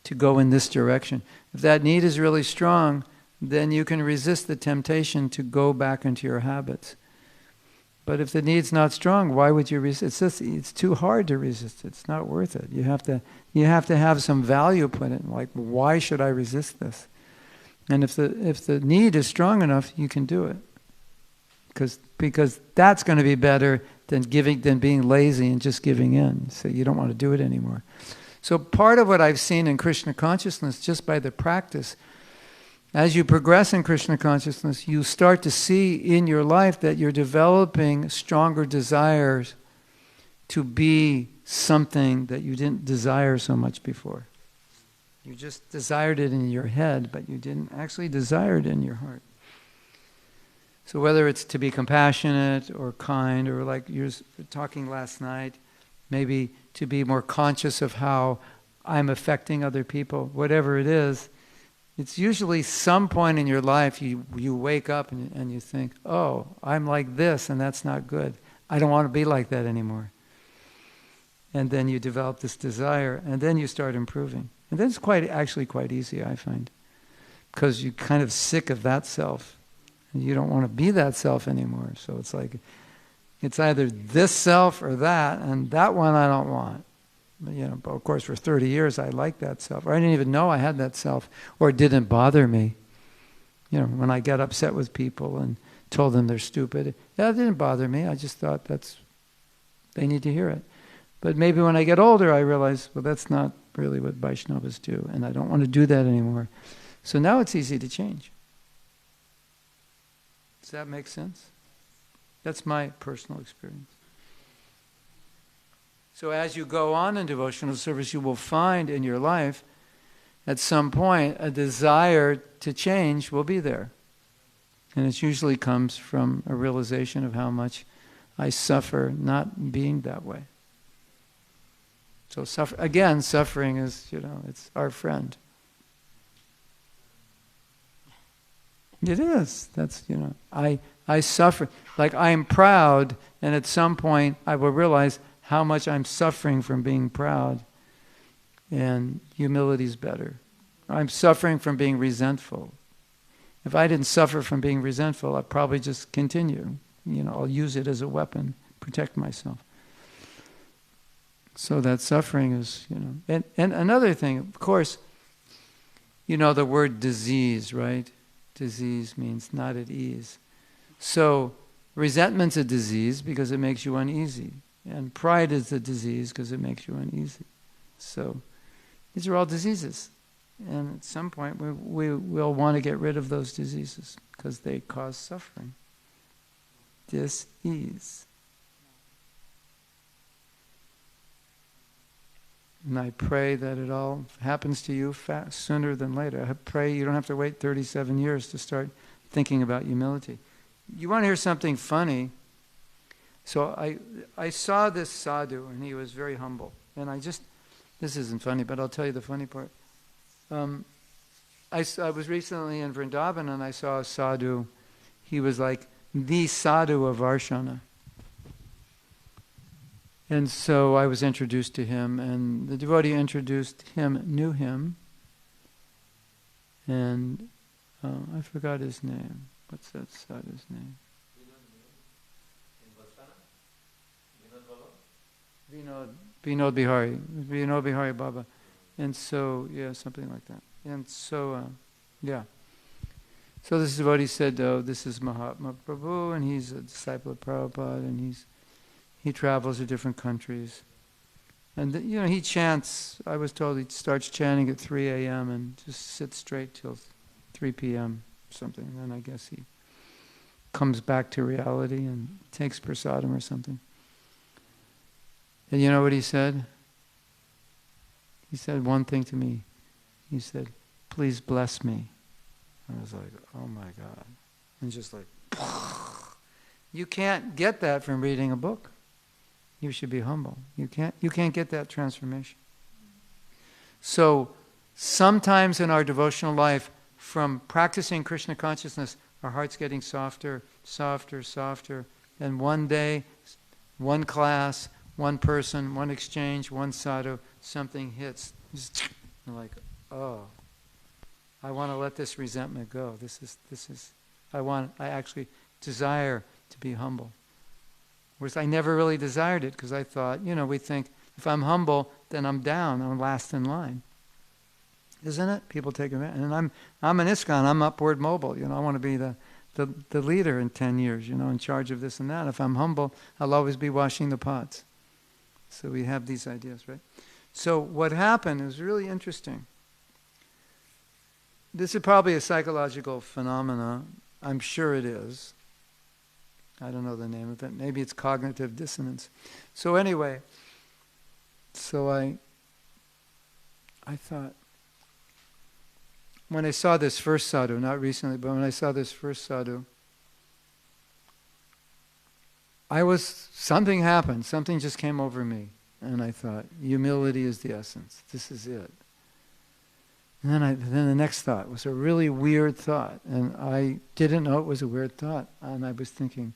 to go in this direction. If that need is really strong, then you can resist the temptation to go back into your habits. But if the need's not strong, why would you resist? It's too hard to resist. It's not worth it. You have to have some value put in. Like, why should I resist this? And if the need is strong enough, you can do it. Because that's going to be better than being lazy and just giving in. So you don't want to do it anymore. So part of what I've seen in Krishna consciousness, just by the practice, as you progress in Krishna consciousness, you start to see in your life that you're developing stronger desires to be something that you didn't desire so much before. You just desired it in your head, but you didn't actually desire it in your heart. So whether it's to be compassionate or kind, or like you were talking last night, maybe to be more conscious of how I'm affecting other people, whatever it is, it's usually some point in your life you wake up and you think, oh, I'm like this and that's not good. I don't want to be like that anymore. And then you develop this desire and then you start improving. And then it's actually quite easy, I find. Because you're kind of sick of that self. And you don't want to be that self anymore. So it's like, it's either this self or that, and that one I don't want. But of course, for 30 years, I liked that self. Or I didn't even know I had that self, or it didn't bother me. When I got upset with people and told them they're stupid, it didn't bother me. I just thought they need to hear it. But maybe when I get older, I realize, well, that's not really what Vaishnavas do, and I don't want to do that anymore. So now it's easy to change. Does that make sense? That's my personal experience. So as you go on in devotional service, you will find in your life, at some point, a desire to change will be there. And it usually comes from a realization of how much I suffer not being that way. So suffering is, it's our friend. It is. That's, I suffer. Like, I'm proud, and at some point I will realize how much I'm suffering from being proud. And humility is better. I'm suffering from being resentful. If I didn't suffer from being resentful, I'd probably just continue. I'll use it as a weapon, protect myself. So that suffering is, And another thing, of course, the word disease, right? Disease means not at ease. So resentment's a disease because it makes you uneasy. And pride is a disease because it makes you uneasy. So these are all diseases. And at some point we'll want to get rid of those diseases because they cause suffering. Dis-ease. And I pray that it all happens to you sooner than later. I pray you don't have to wait 37 years to start thinking about humility. You want to hear something funny? So I saw this sadhu, and he was very humble. And this isn't funny, but I'll tell you the funny part. I was recently in Vrindavan, and I saw a sadhu. He was like the sadhu of Varshana. And so I was introduced to him, and the devotee introduced him, knew him, and I forgot his name. What's that sadhu's name? Vinod Bihari Baba. And so, something like that. And so, So this devotee said, this is Mahatma Prabhu, and he's a disciple of Prabhupada, and he travels to different countries. And, he chants, I was told he starts chanting at 3 a.m. and just sits straight till 3 p.m. something. And then I guess he comes back to reality and takes prasadam or something. And you know what he said? He said one thing to me. He said, "Please bless me." I was like, oh my God. And just like, you can't get that from reading a book. You should be humble. You can't get that transformation. So sometimes in our devotional life, from practicing Krishna consciousness, our heart's getting softer, softer, softer. And one day, one class, one person, one exchange, one sadhu, something hits. You're like, oh, I want to let this resentment go. I actually desire to be humble. Whereas I never really desired it because I thought, we think, if I'm humble, then I'm down, I'm last in line. Isn't it? People take advantage. And I'm an ISKCON, I'm upward mobile. I want to be the leader in 10 years, in charge of this and that. If I'm humble, I'll always be washing the pots. So we have these ideas, right? So what happened is really interesting. This is probably a psychological phenomena. I'm sure it is. I don't know the name of it. Maybe it's cognitive dissonance. So anyway, I thought, when I saw this first sadhu, not recently, but when I saw this first sadhu, something happened, something just came over me. And I thought, humility is the essence. This is it. And then the next thought was a really weird thought. And I didn't know it was a weird thought. And I was thinking,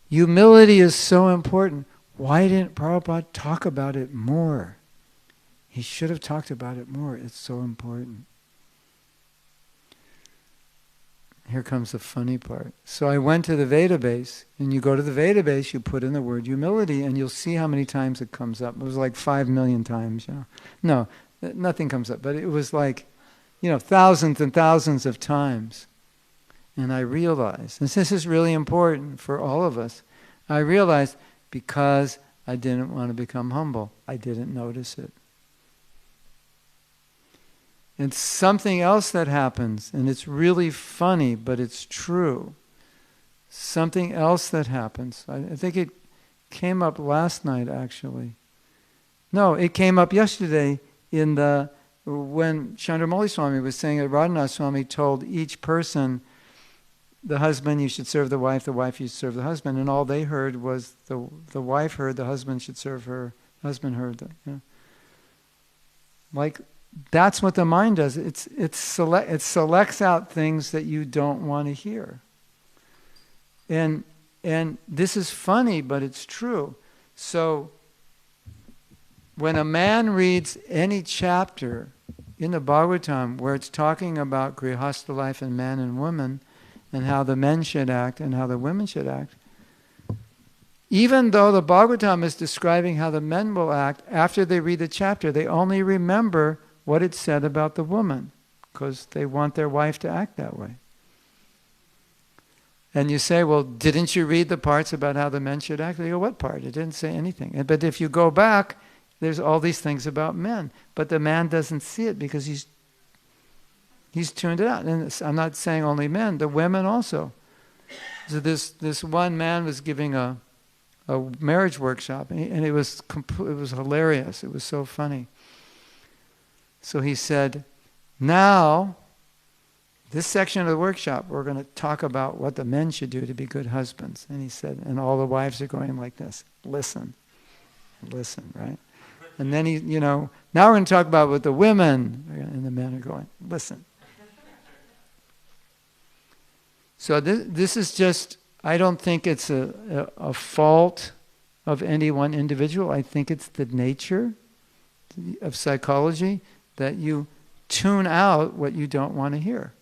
humility is so important. Why didn't Prabhupada talk about it more? He should have talked about it more. It's so important. Here comes the funny part. So I went to the Vedabase, and you go to the Vedabase, you put in the word humility, and you'll see how many times it comes up. It was like 5 million times, No, nothing comes up, but it was like, thousands and thousands of times. And I realized, and this is really important for all of us, I realized because I didn't want to become humble, I didn't notice it. It's something else that happens, and it's really funny, but it's true. Something else that happens. I think it came up last night, actually. No, it came up yesterday when Chandramauli Swami was saying that Radhanath Swami told each person, the husband, you should serve the wife you should serve the husband, and all they heard was the wife heard the husband should serve her, husband heard that. Like, that's what the mind does. It selects out things that you don't want to hear. And this is funny, but it's true. So when a man reads any chapter in the Bhagavatam, where it's talking about grihastha life and man and woman, and how the men should act and how the women should act, even though the Bhagavatam is describing how the men will act, after they read the chapter, they only remember what it said about the woman, because they want their wife to act that way. And you say, well, didn't you read the parts about how the men should act? They go, what part? It didn't say anything. But if you go back, there's all these things about men. But the man doesn't see it because he's tuned it out. And I'm not saying only men, the women also. So this one man was giving a marriage workshop, and it was hilarious. It was so funny. So he said, now, this section of the workshop, we're going to talk about what the men should do to be good husbands. And he said, and all the wives are going like this, listen, right? And then now we're going to talk about what the women, and the men are going, listen. So this is just, I don't think it's a fault of any one individual. I think it's the nature of psychology that you tune out what you don't want to hear.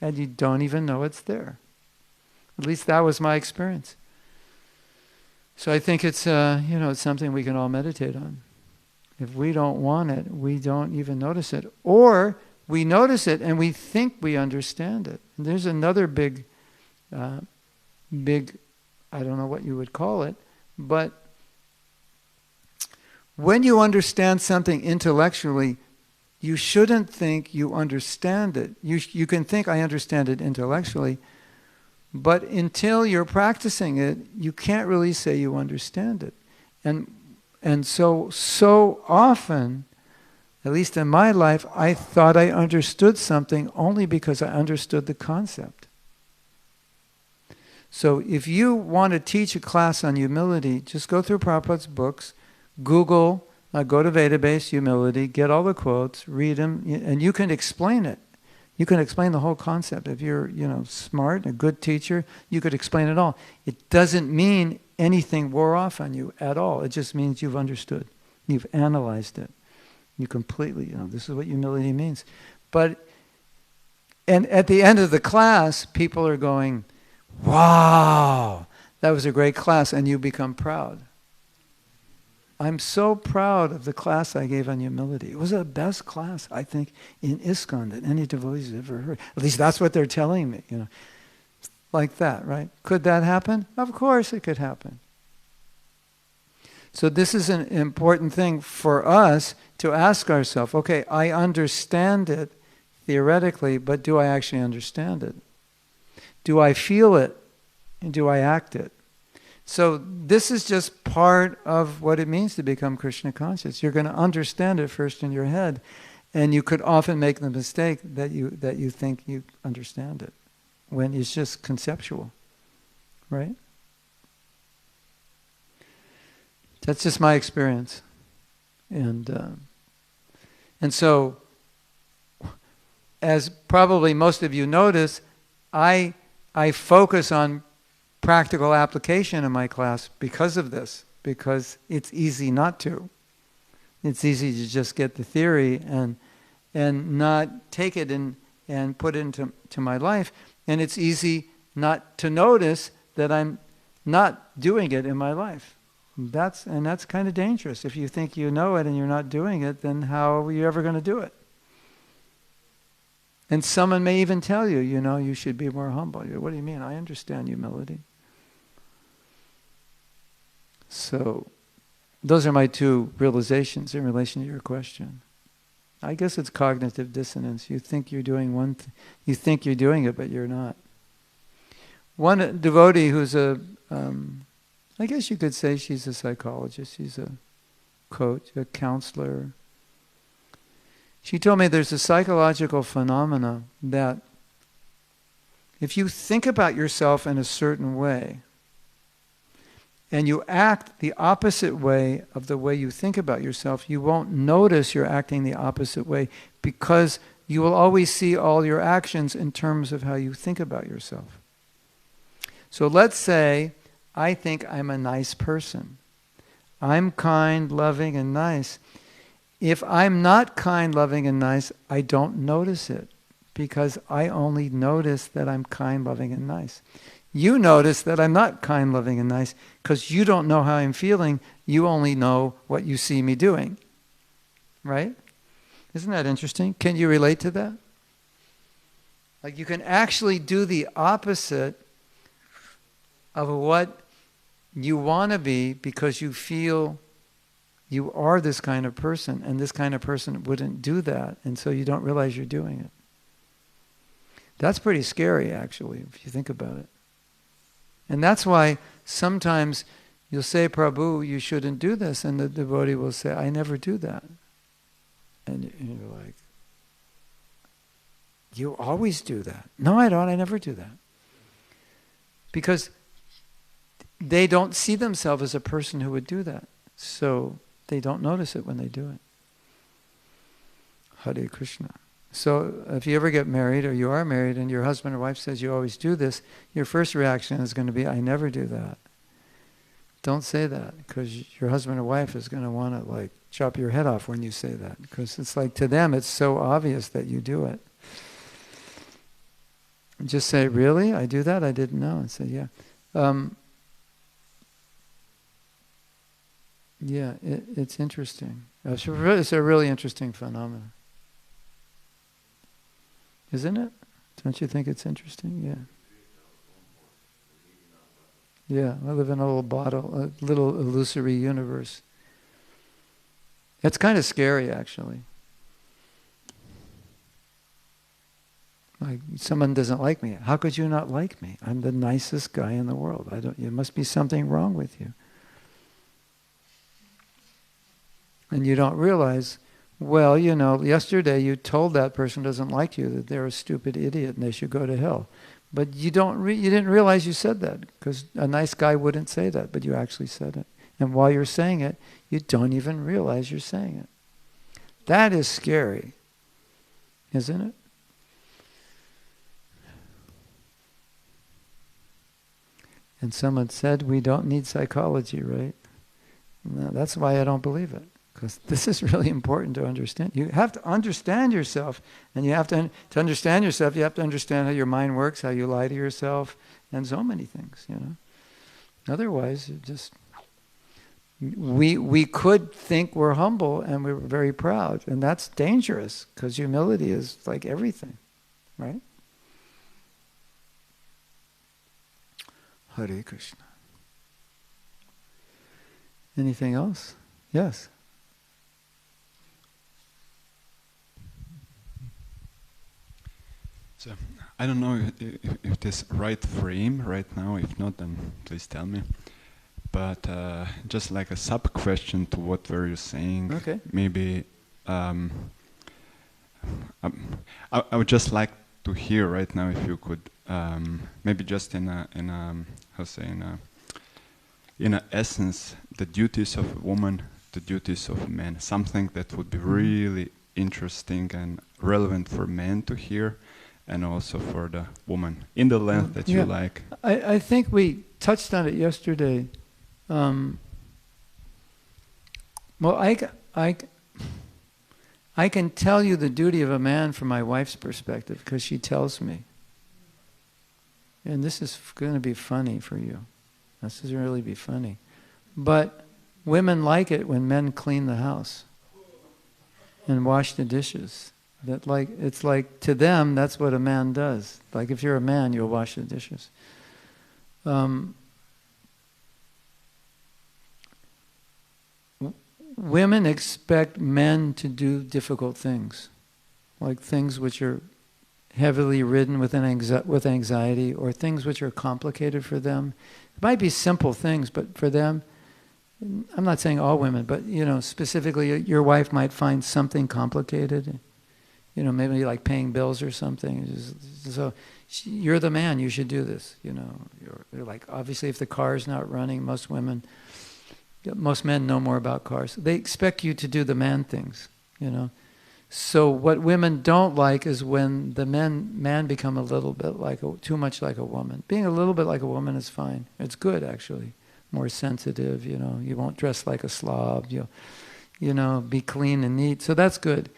And you don't even know it's there. At least that was my experience. So I think it's it's something we can all meditate on. If we don't want it, we don't even notice it. Or we notice it and we think we understand it. And there's another big, I don't know what you would call it, but when you understand something intellectually, you shouldn't think you understand it. You can think, I understand it intellectually, but until you're practicing it, you can't really say you understand it. And so often, at least in my life, I thought I understood something only because I understood the concept. So if you want to teach a class on humility, just go through Prabhupada's books, Google, go to Vedabase Humility, get all the quotes, read them, and you can explain it. You can explain the whole concept. If you're, smart, a good teacher, you could explain it all. It doesn't mean anything wore off on you at all. It just means you've understood. You've analyzed it. You completely, this is what humility means. And at the end of the class, people are going, wow, that was a great class, and you become proud. I'm so proud of the class I gave on humility. It was the best class, I think, in ISKCON that any devotees have ever heard. At least that's what they're telling me, Like that, right? Could that happen? Of course it could happen. So this is an important thing for us to ask ourselves, okay, I understand it theoretically, but do I actually understand it? Do I feel it? And do I act it? So this is just part of what it means to become Krishna conscious. You're going to understand it first in your head, and you could often make the mistake that you think you understand it, when it's just conceptual, right? That's just my experience, and so, as probably most of you notice, I focus on practical application in my class because of this, because it's easy not to. It's easy to just get the theory and not take it and put it into my life. And it's easy not to notice that I'm not doing it in my life. That's kind of dangerous. If you think you know it and you're not doing it, then how are you ever going to do it? And someone may even tell you, you should be more humble. What do you mean? I understand humility. So, those are my two realizations in relation to your question. I guess it's cognitive dissonance. You think you're doing one thing, you think you're doing it, but you're not. One devotee who's I guess you could say she's a psychologist, she's a coach, a counselor. She told me there's a psychological phenomena that if you think about yourself in a certain way, and you act the opposite way of the way you think about yourself, you won't notice you're acting the opposite way, because you will always see all your actions in terms of how you think about yourself. So let's say I think I'm a nice person. I'm kind, loving, and nice. if I'm not kind, loving, and nice, I don't notice it, because I only notice that I'm kind, loving, and nice. You notice that I'm not kind, loving, and nice because you don't know how I'm feeling. You only know what you see me doing. Right? Isn't that interesting? Can you relate to that? Like you can actually do the opposite of what you want to be because you feel you are this kind of person, and this kind of person wouldn't do that, and so you don't realize you're doing it. That's pretty scary, actually, if you think about it. And that's why sometimes you'll say, Prabhu, you shouldn't do this, and the devotee will say, I never do that. And you're like, you always do that. No, I don't, I never do that. Because they don't see themselves as a person who would do that. So they don't notice it when they do it. Hare Krishna. So if you ever get married or you are married and your husband or wife says you always do this, your first reaction is going to be, I never do that. Don't say that, because your husband or wife is going to want to like chop your head off when you say that, because it's like to them it's so obvious that you do it. Just say, really? I do that? I didn't know. And say, yeah. Yeah, it's interesting. It's a really interesting phenomenon. Isn't it? Don't you think it's interesting? Yeah. Yeah, I live in a little bottle, a little illusory universe. It's kind of scary, actually. Like, someone doesn't like me. How could you not like me? I'm the nicest guy in the world. There must be something wrong with you. And you don't realize, well, you know, yesterday you told that person doesn't like you that they're a stupid idiot and they should go to hell. But you didn't realize you said that, because a nice guy wouldn't say that, but you actually said it. And while you're saying it, you don't even realize you're saying it. That is scary, isn't it? And someone said we don't need psychology, right? No, that's why I don't believe it. Because this is really important to understand. You have to understand yourself, and you have to understand yourself, you have to understand how your mind works, how you lie to yourself, and so many things, you know. Otherwise, it just we could think we're humble and we're very proud, and that's dangerous, because humility is like everything, right? Hare Krishna. Anything else? Yes. So, I don't know if this right frame right now. If not, then please tell me. But just like a sub-question to what were you saying, okay. Maybe I would just like to hear right now if you could maybe just in a essence, the duties of a woman, the duties of a man, something that would be really interesting and relevant for men to hear, and also for the woman in the length that you like. I think we touched on it yesterday. Well, I can tell you the duty of a man from my wife's perspective, because she tells me. And this is going to be funny for you. This is really be funny. But women like it when men clean the house and wash the dishes. It's like to them, that's what a man does. Like if you're a man, you'll wash the dishes. Women expect men to do difficult things, like things which are heavily ridden with anxiety, or things which are complicated for them. It might be simple things, but for them, I'm not saying all women, but you know, specifically your wife might find something complicated. You know, maybe like paying bills or something. So you're the man, you should do this. You know, you're like, obviously if the car is not running, most men know more about cars. They expect you to do the man things, you know. So what women don't like is when the man become a little bit too much like a woman. Being a little bit like a woman is fine. It's good, actually. More sensitive, you know. You won't dress like a slob. be clean and neat. So that's good.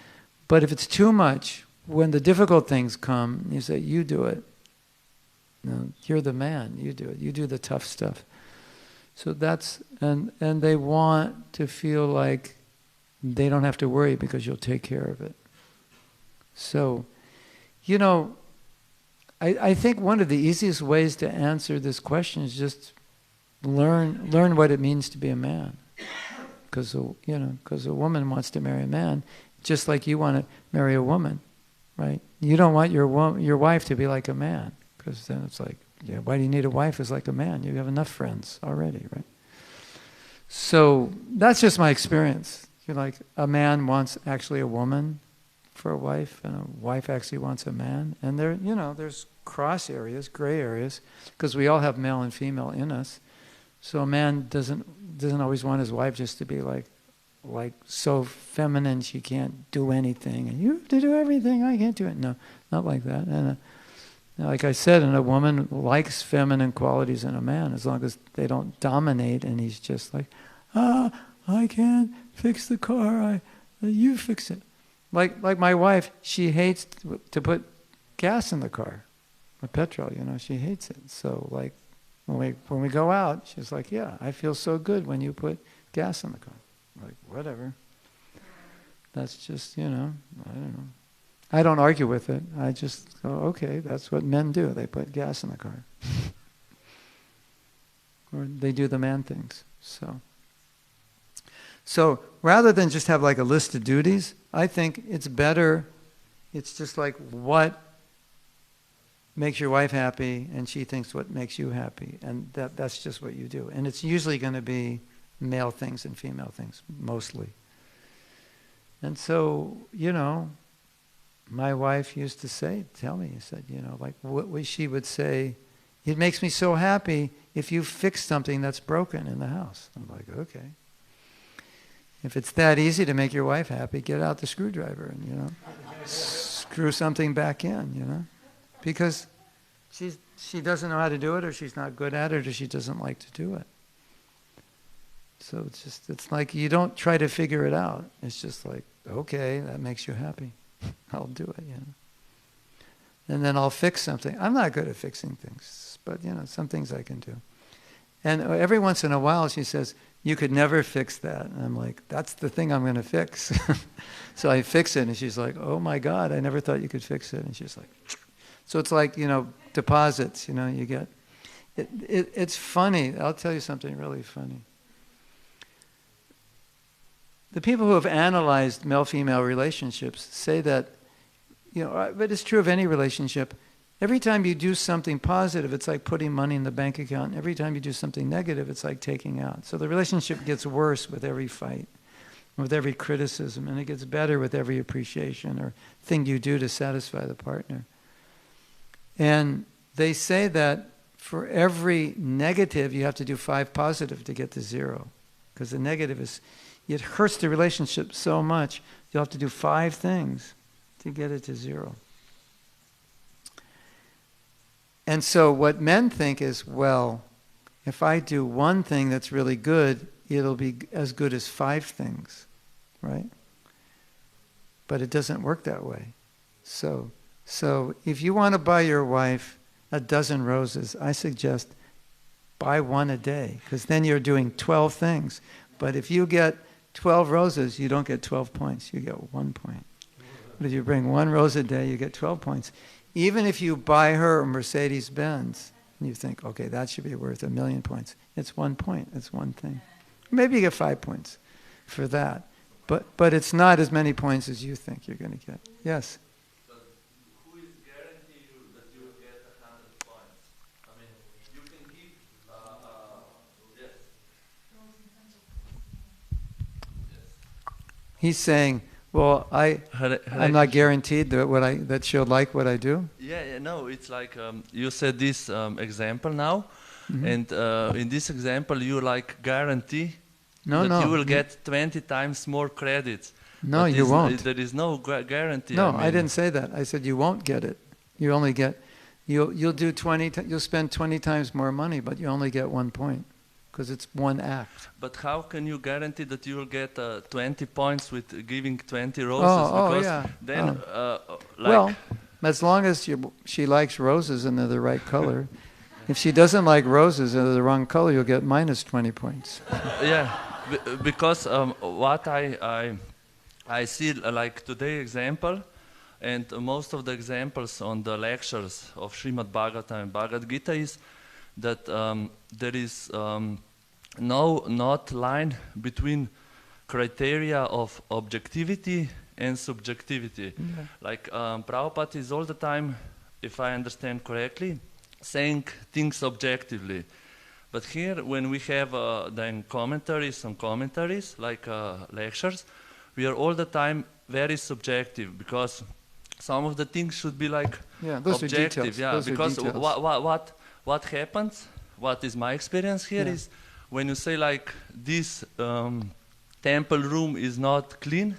But if it's too much, when the difficult things come, you say, you do it. You're the man, you do it. You do the tough stuff. So that's, and they want to feel like they don't have to worry because you'll take care of it. So, I think one of the easiest ways to answer this question is just learn what it means to be a man. Because a woman wants to marry a man, just like you want to marry a woman, right? You don't want your wife to be like a man, because then it's like, yeah, why do you need a wife who's like a man? You have enough friends already, right? So that's just my experience. A man wants actually a woman for a wife, and a wife actually wants a man. And there's cross areas, gray areas, because we all have male and female in us. So a man doesn't always want his wife just to be like so feminine she can't do anything, and you have to do everything, I can't do it. No, not like that. And like I said, and a woman likes feminine qualities in a man as long as they don't dominate, and he's just like, I can't fix the car, you fix it. Like my wife, she hates to put gas in the car, or petrol, she hates it. So like when we go out, she's like, yeah, I feel so good when you put gas in the car. Like, whatever. That's just, I don't know. I don't argue with it. I just go, okay, that's what men do. They put gas in the car. Or they do the man things. So rather than just have like a list of duties, I think it's better, it's just like what makes your wife happy, and she thinks what makes you happy. And that's just what you do. And it's usually going to be male things and female things, mostly. And so, my wife used to tell me, she would say, it makes me so happy if you fix something that's broken in the house. I'm like, okay. If it's that easy to make your wife happy, get out the screwdriver and, screw something back in, because she doesn't know how to do it, or she's not good at it, or she doesn't like to do it. So it's like you don't try to figure it out. It's just like, okay, that makes you happy. I'll do it, And then I'll fix something. I'm not good at fixing things, but some things I can do. And every once in a while she says, you could never fix that. And I'm like, that's the thing I'm going to fix. So I fix it, and she's like, oh my God, I never thought you could fix it. And she's like, so it's like, deposits, you get. It's funny. I'll tell you something really funny. The people who have analyzed male-female relationships say that, but it's true of any relationship. Every time you do something positive, it's like putting money in the bank account. Every time you do something negative, it's like taking out. So the relationship gets worse with every fight, with every criticism, and it gets better with every appreciation or thing you do to satisfy the partner. And they say that for every negative, you have to do 5 positive to get to 0. Because the negative it hurts the relationship so much, you'll have to do 5 things to get it to 0. And so what men think is, well, if I do one thing that's really good, it'll be as good as 5 things, right? But it doesn't work that way. So if you want to buy your wife a dozen roses, I suggest buy 1 a day, because then you're doing 12 things. But if you get 12 roses, you don't get 12 points, you get 1 point. But if you bring 1 rose a day, you get 12 points. Even if you buy her a Mercedes-Benz, and you think, okay, that should be worth 1,000,000 points, it's 1 point, it's one thing. Maybe you get 5 points for that. But it's not as many points as you think you're going to get. Yes? But who is guarantee you that you will get 100 points? I mean, you can give, yes. He's saying, well, I'm not guaranteed that she'll like what I do. Yeah, no, it's like you said this example now, and in this example you guarantee that you will get 20 times more credits. No, you won't. There is no guarantee. No, I didn't say that. I said you won't get it. You only get, you'll do 20. You'll spend 20 times more money, but you only get 1 point. because it's one act. But how can you guarantee that you will get 20 points with giving 20 roses? Because yeah. then, Well, as long as she likes roses and they're the right color. If she doesn't like roses and they're the wrong color, you'll get minus 20 points. Yeah, because what I see, like today example, and most of the examples on the lectures of Srimad Bhagavatam and Bhagavad Gita is that there is not line between criteria of objectivity and subjectivity. Okay. Like Prabhupada is all the time, if I understand correctly, saying things objectively. But here, when we have then commentaries on commentaries, like lectures, we are all the time very subjective, because some of the things should be like those objective. Are details. Yeah, those because are details. what happens, what is my experience here is, when you say like this temple room is not clean,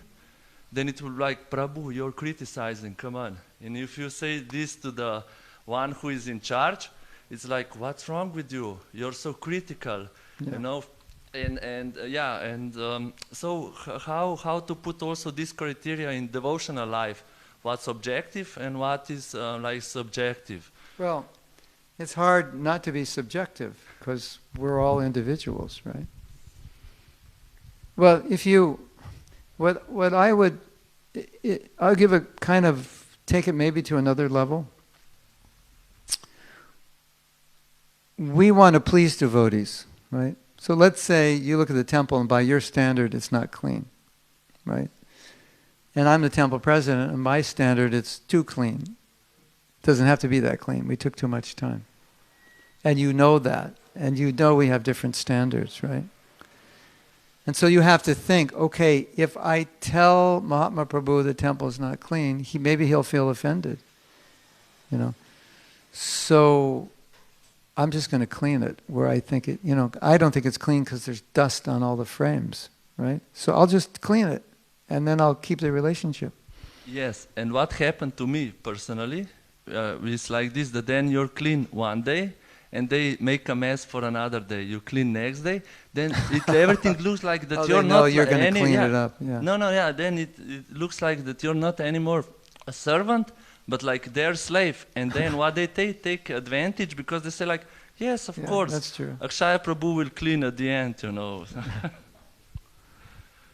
then it will be like, Prabhu, you're criticizing, come on. And if you say this to the one who is in charge, it's like, what's wrong with you? You're so critical, you know. So how to put also this criteria in devotional life? What's objective and what is like subjective? Well, it's hard not to be subjective because we're all individuals, right? Well, if you, what I would, I'll give a kind of, take it maybe to another level. We want to please devotees, right? So let's say you look at the temple and by your standard it's not clean, right? And I'm the temple president and my standard it's too clean. It doesn't have to be that clean. We took too much time. And you know that. And you know we have different standards, right? And so you have to think, okay, if I tell Mahatma Prabhu the temple is not clean, maybe he'll feel offended, you know. So I'm just going to clean it where I think it, you know, I don't think it's clean because there's dust on all the frames, right? So I'll just clean it and then I'll keep the relationship. Yes, and what happened to me personally is like this, that then you're clean one day and they make a mess for another day. You clean next day, then everything looks like that you're not you're going to clean it up. Yeah. No, then it looks like that you're not anymore a servant, but like their slave. And then what they take advantage, because they say like, yes, of course, that's true. Akshaya Prabhu will clean at the end, you know.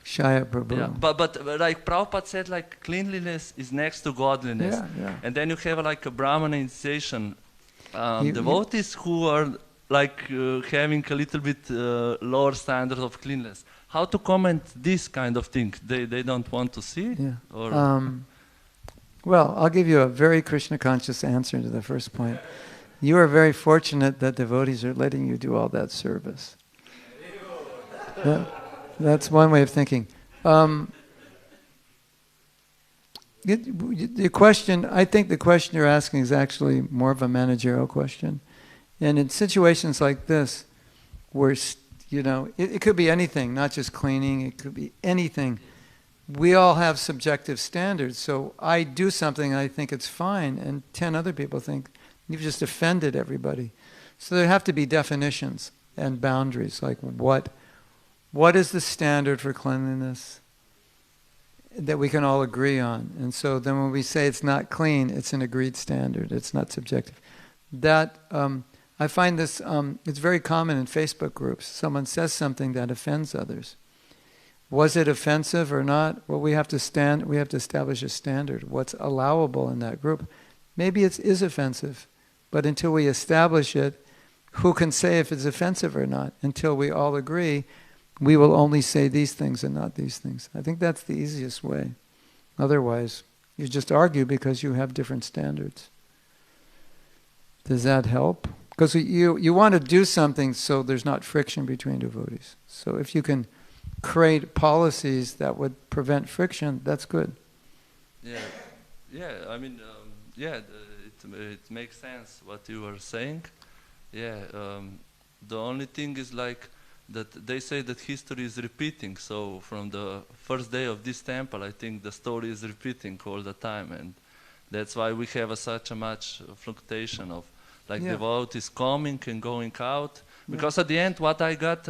Akshaya Prabhu. Yeah, but like Prabhupada said, like cleanliness is next to godliness. Yeah. And then you have like a Brahmana initiation devotees who are like having a little bit lower standard of cleanliness. How to comment this kind of thing? They don't want to see? Yeah. Or well, I'll give you a very Krishna conscious answer to the first point. You are very fortunate that devotees are letting you do all that service. That's one way of thinking. The question, I think the question you're asking is actually more of a managerial question. And in situations like this, where, you know, it could be anything, not just cleaning, it could be anything. We all have subjective standards, so I do something and I think it's fine, and 10 other people think, you've just offended everybody. So there have to be definitions and boundaries, like what is the standard for cleanliness that we can all agree on? And so then when we say it's not clean, it's an agreed standard, it's not subjective. That, I find this, it's very common in Facebook groups. Someone says something that offends others. Was it offensive or not? Well, we have to establish a standard. What's allowable in that group? Maybe it is offensive, but until we establish it, who can say if it's offensive or not? Until we all agree, we will only say these things and not these things. I think that's the easiest way. Otherwise, you just argue because you have different standards. Does that help? Because you want to do something so there's not friction between devotees. So if you can create policies that would prevent friction, that's good. Yeah. I mean, it makes sense what you were saying. Yeah. The only thing is like that they say that history is repeating. So from the first day of this temple, I think the story is repeating all the time, and that's why we have such a much fluctuation of like devotees coming and going out. Because at the end, what I got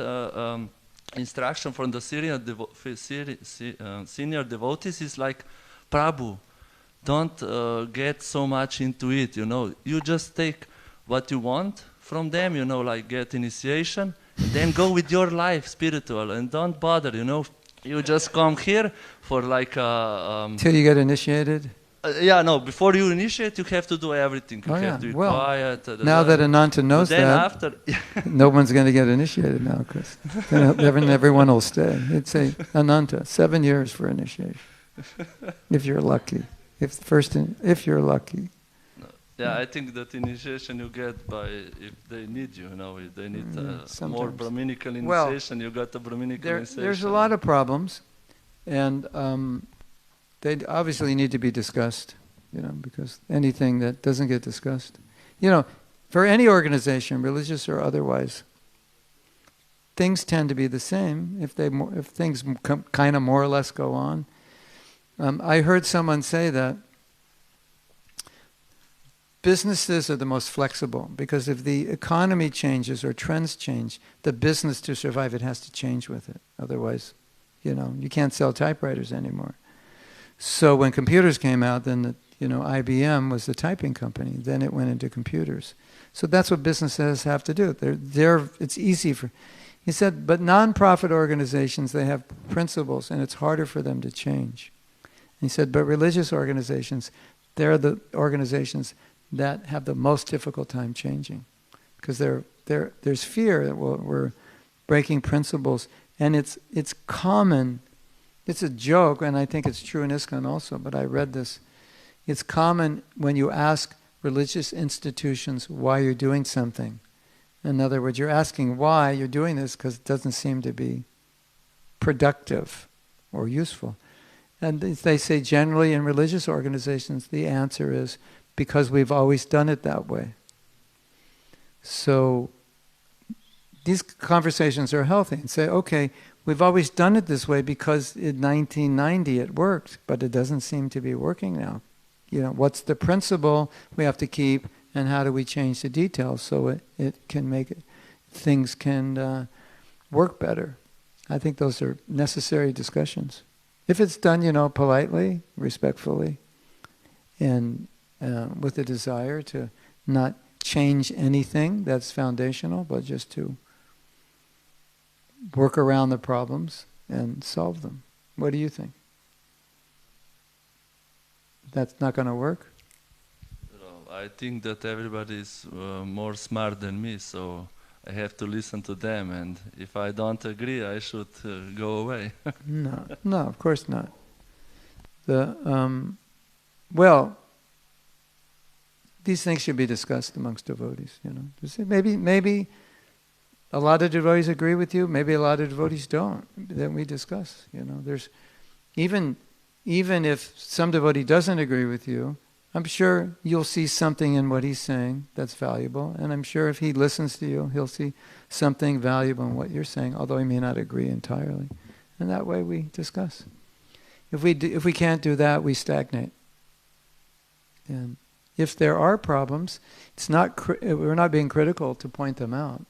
instruction from the senior devotees is like, Prabhu, don't get so much into it, you know. You just take what you want from them, you know, like get initiation, then go with your life spiritual and don't bother, you know. You just come here for like till you get initiated. Yeah, no, before you initiate, you have to do everything. You have to be quiet. Now that Ananta knows then that, after no one's going to get ininitiated now, because everyone will stay. It's Ananta, 7 years for initiation, if you're lucky. If you're lucky. Yeah, I think that initiation you get by if they need you, you know, if they need more Brahminical initiation, you got the Brahminical initiation. There's a lot of problems, and they obviously need to be discussed, you know, because anything that doesn't get discussed, you know, for any organization, religious or otherwise, things tend to be the same if things kind of more or less go on. I heard someone say that businesses are the most flexible, because if the economy changes or trends change, the business to survive, it has to change with it. Otherwise, you know, you can't sell typewriters anymore. So when computers came out, then IBM was the typing company. Then it went into computers. So that's what businesses have to do. It's easy for. He said, but non-profit organizations, they have principles, and it's harder for them to change. And he said, but religious organizations, they're the organizations that have the most difficult time changing, because there's fear that we're breaking principles, and it's common. It's a joke, and I think it's true in ISKCON also, but I read this. It's common when you ask religious institutions why you're doing something. In other words, you're asking why you're doing this because it doesn't seem to be productive or useful. And they say generally in religious organizations, the answer is because we've always done it that way. So these conversations are healthy, and say, okay, we've always done it this way because in 1990 it worked, but it doesn't seem to be working now. You know, what's the principle we have to keep, and how do we change the details so it can make things can work better? I think those are necessary discussions. If it's done, you know, politely, respectfully, and with a desire to not change anything that's foundational, but just to work around the problems and solve them. What do you think? That's not going to work? I think that everybody is more smart than me, so I have to listen to them, and if I don't agree, I should go away. No, of course not. Well, these things should be discussed amongst devotees, you know. Maybe a lot of devotees agree with you, maybe a lot of devotees don't. Then we discuss, you know. There's even if some devotee doesn't agree with you, I'm sure you'll see something in what he's saying that's valuable, and I'm sure if he listens to you, he'll see something valuable in what you're saying, although he may not agree entirely. And that way we discuss. If we can't do that, we stagnate. And if there are problems, we're not being critical to point them out.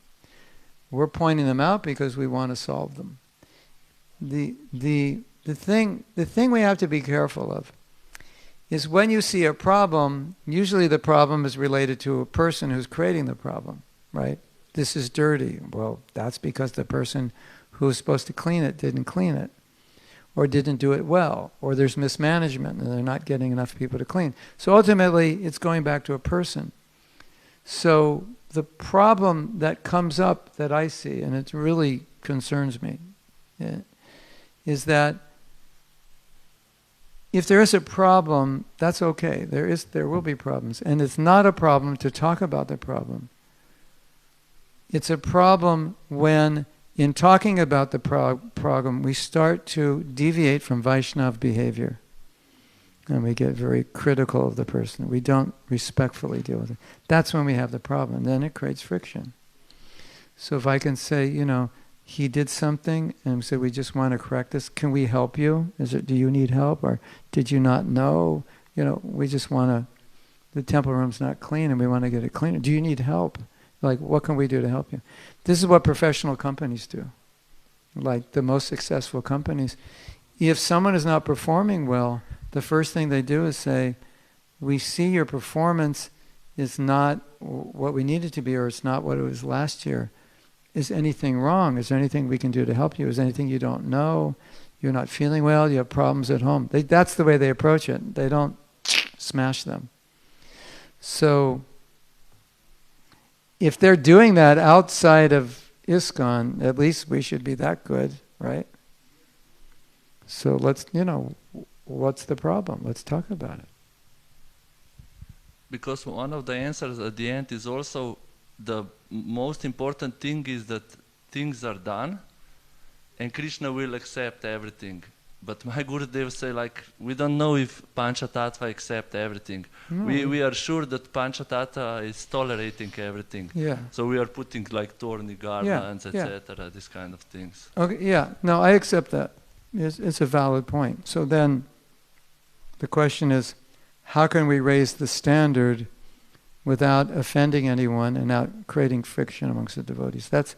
We're pointing them out because we want to solve them. The thing we have to be careful of is when you see a problem, usually the problem is related to a person who's creating the problem, right? This is dirty. Well, that's because the person who was supposed to clean it didn't clean it, or didn't do it well, or there's mismanagement and they're not getting enough people to clean. So ultimately, it's going back to a person. So the problem that comes up that I see, and it really concerns me, is that if there is a problem, that's okay. There will be problems. And it's not a problem to talk about the problem. It's a problem when, in talking about the problem, we start to deviate from Vaishnava behavior. And we get very critical of the person. We don't respectfully deal with it. That's when we have the problem. Then it creates friction. So if I can say, you know, he did something, and say, we just want to correct this. Can we help you? Do you need help? Or did you not know? You know, we just want to, the temple room's not clean and we want to get it cleaner. Do you need help? Like, what can we do to help you? This is what professional companies do. Like the most successful companies. If someone is not performing well, the first thing they do is say, we see your performance is not what we need it to be, or it's not what it was last year. Is anything wrong? Is there anything we can do to help you? Is there anything you don't know? You're not feeling well? You have problems at home? That's the way they approach it. They don't smash them. So, if they're doing that outside of ISKCON, at least we should be that good, right? So let's, what's the problem? Let's talk about it. Because one of the answers at the end is also the most important thing is that things are done and Krishna will accept everything. But my Gurudev say, like, we don't know if Panchatattva accept everything. No. We are sure that Panchatattva is tolerating everything. Yeah. So we are putting like thorny garlands, etc., these kind of things. Okay, yeah. No, I accept that. It's a valid point. So then the question is, how can we raise the standard without offending anyone and not creating friction amongst the devotees? That's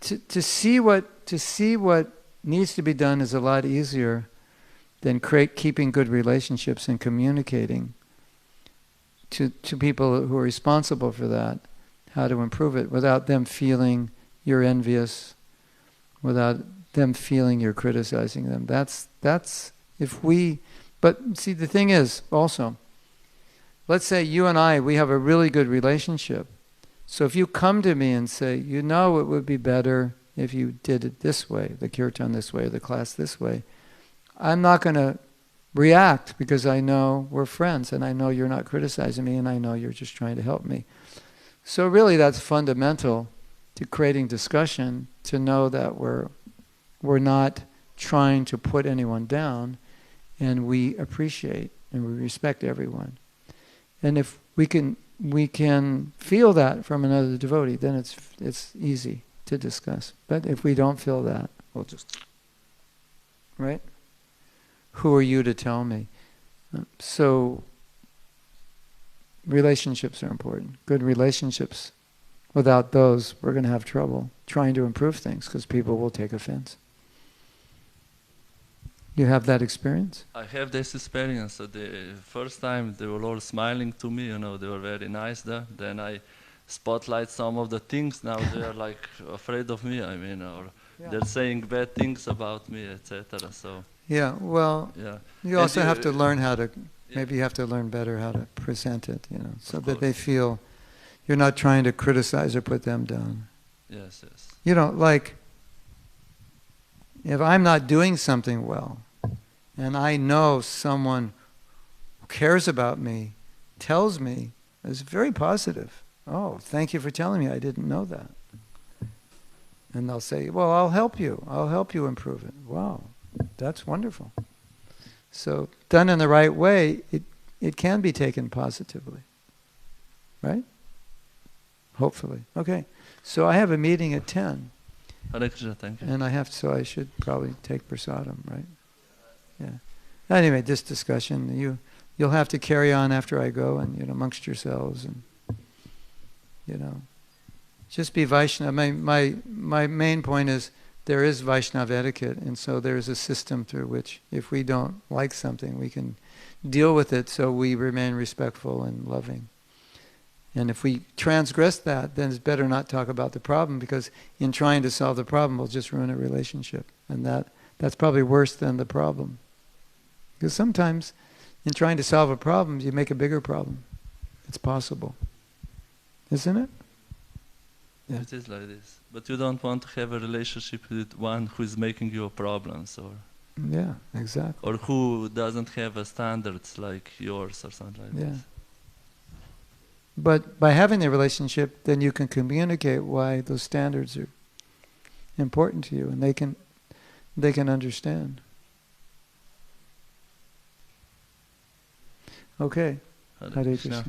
to see what needs to be done is a lot easier than keeping good relationships and communicating to people who are responsible for that, how to improve it without them feeling you're envious, without them feeling you're criticizing them. But see, the thing is also, let's say you and we have a really good relationship. So if you come to me and say, it would be better if you did it this way, the kirtan this way, the class this way, I'm not going to react because I know we're friends and I know you're not criticizing me and I know you're just trying to help me. So really that's fundamental to creating discussion, to know that we're not trying to put anyone down, and we appreciate and we respect everyone. And if we can feel that from another devotee, then it's easy to discuss. But if we don't feel that, we'll just, right? Who are you to tell me? So relationships are important. Good relationships. Without those, we're going to have trouble trying to improve things because people will take offense. You have that experience? I have this experience. So the first time they were all smiling to me, they were very nice there. Then I spotlight some of the things. Now they are like afraid of me, or they're saying bad things about me, etc. So yeah, well, you also have to learn how to, maybe you have to learn better how to present it, so that they feel you're not trying to criticize or put them down. Yes. Like, if I'm not doing something well, and I know someone who cares about me, tells me, it's very positive. Oh, thank you for telling me, I didn't know that. And they'll say, well, I'll help you improve it. Wow, that's wonderful. So, done in the right way, it can be taken positively. Right? Hopefully. Okay, so I have a meeting at 10. Hare Krishna, thank you. And I should probably take prasadam, right? Yeah. Anyway, this discussion, you'll have to carry on after I go, and amongst yourselves, and just be Vaishnava. My main point is there is Vaishnava etiquette, and so there's a system through which, if we don't like something, we can deal with it so we remain respectful and loving. And if we transgress that, then it's better not talk about the problem, because in trying to solve the problem, we'll just ruin a relationship. And that's probably worse than the problem. Because sometimes in trying to solve a problem, you make a bigger problem. It's possible. Isn't it? Yeah. It is like this. But you don't want to have a relationship with one who is making you problems, or yeah, exactly. Or who doesn't have a standards like yours or something like this. But by having the relationship, then you can communicate why those standards are important to you, and they can understand. Okay. Hare Krishna.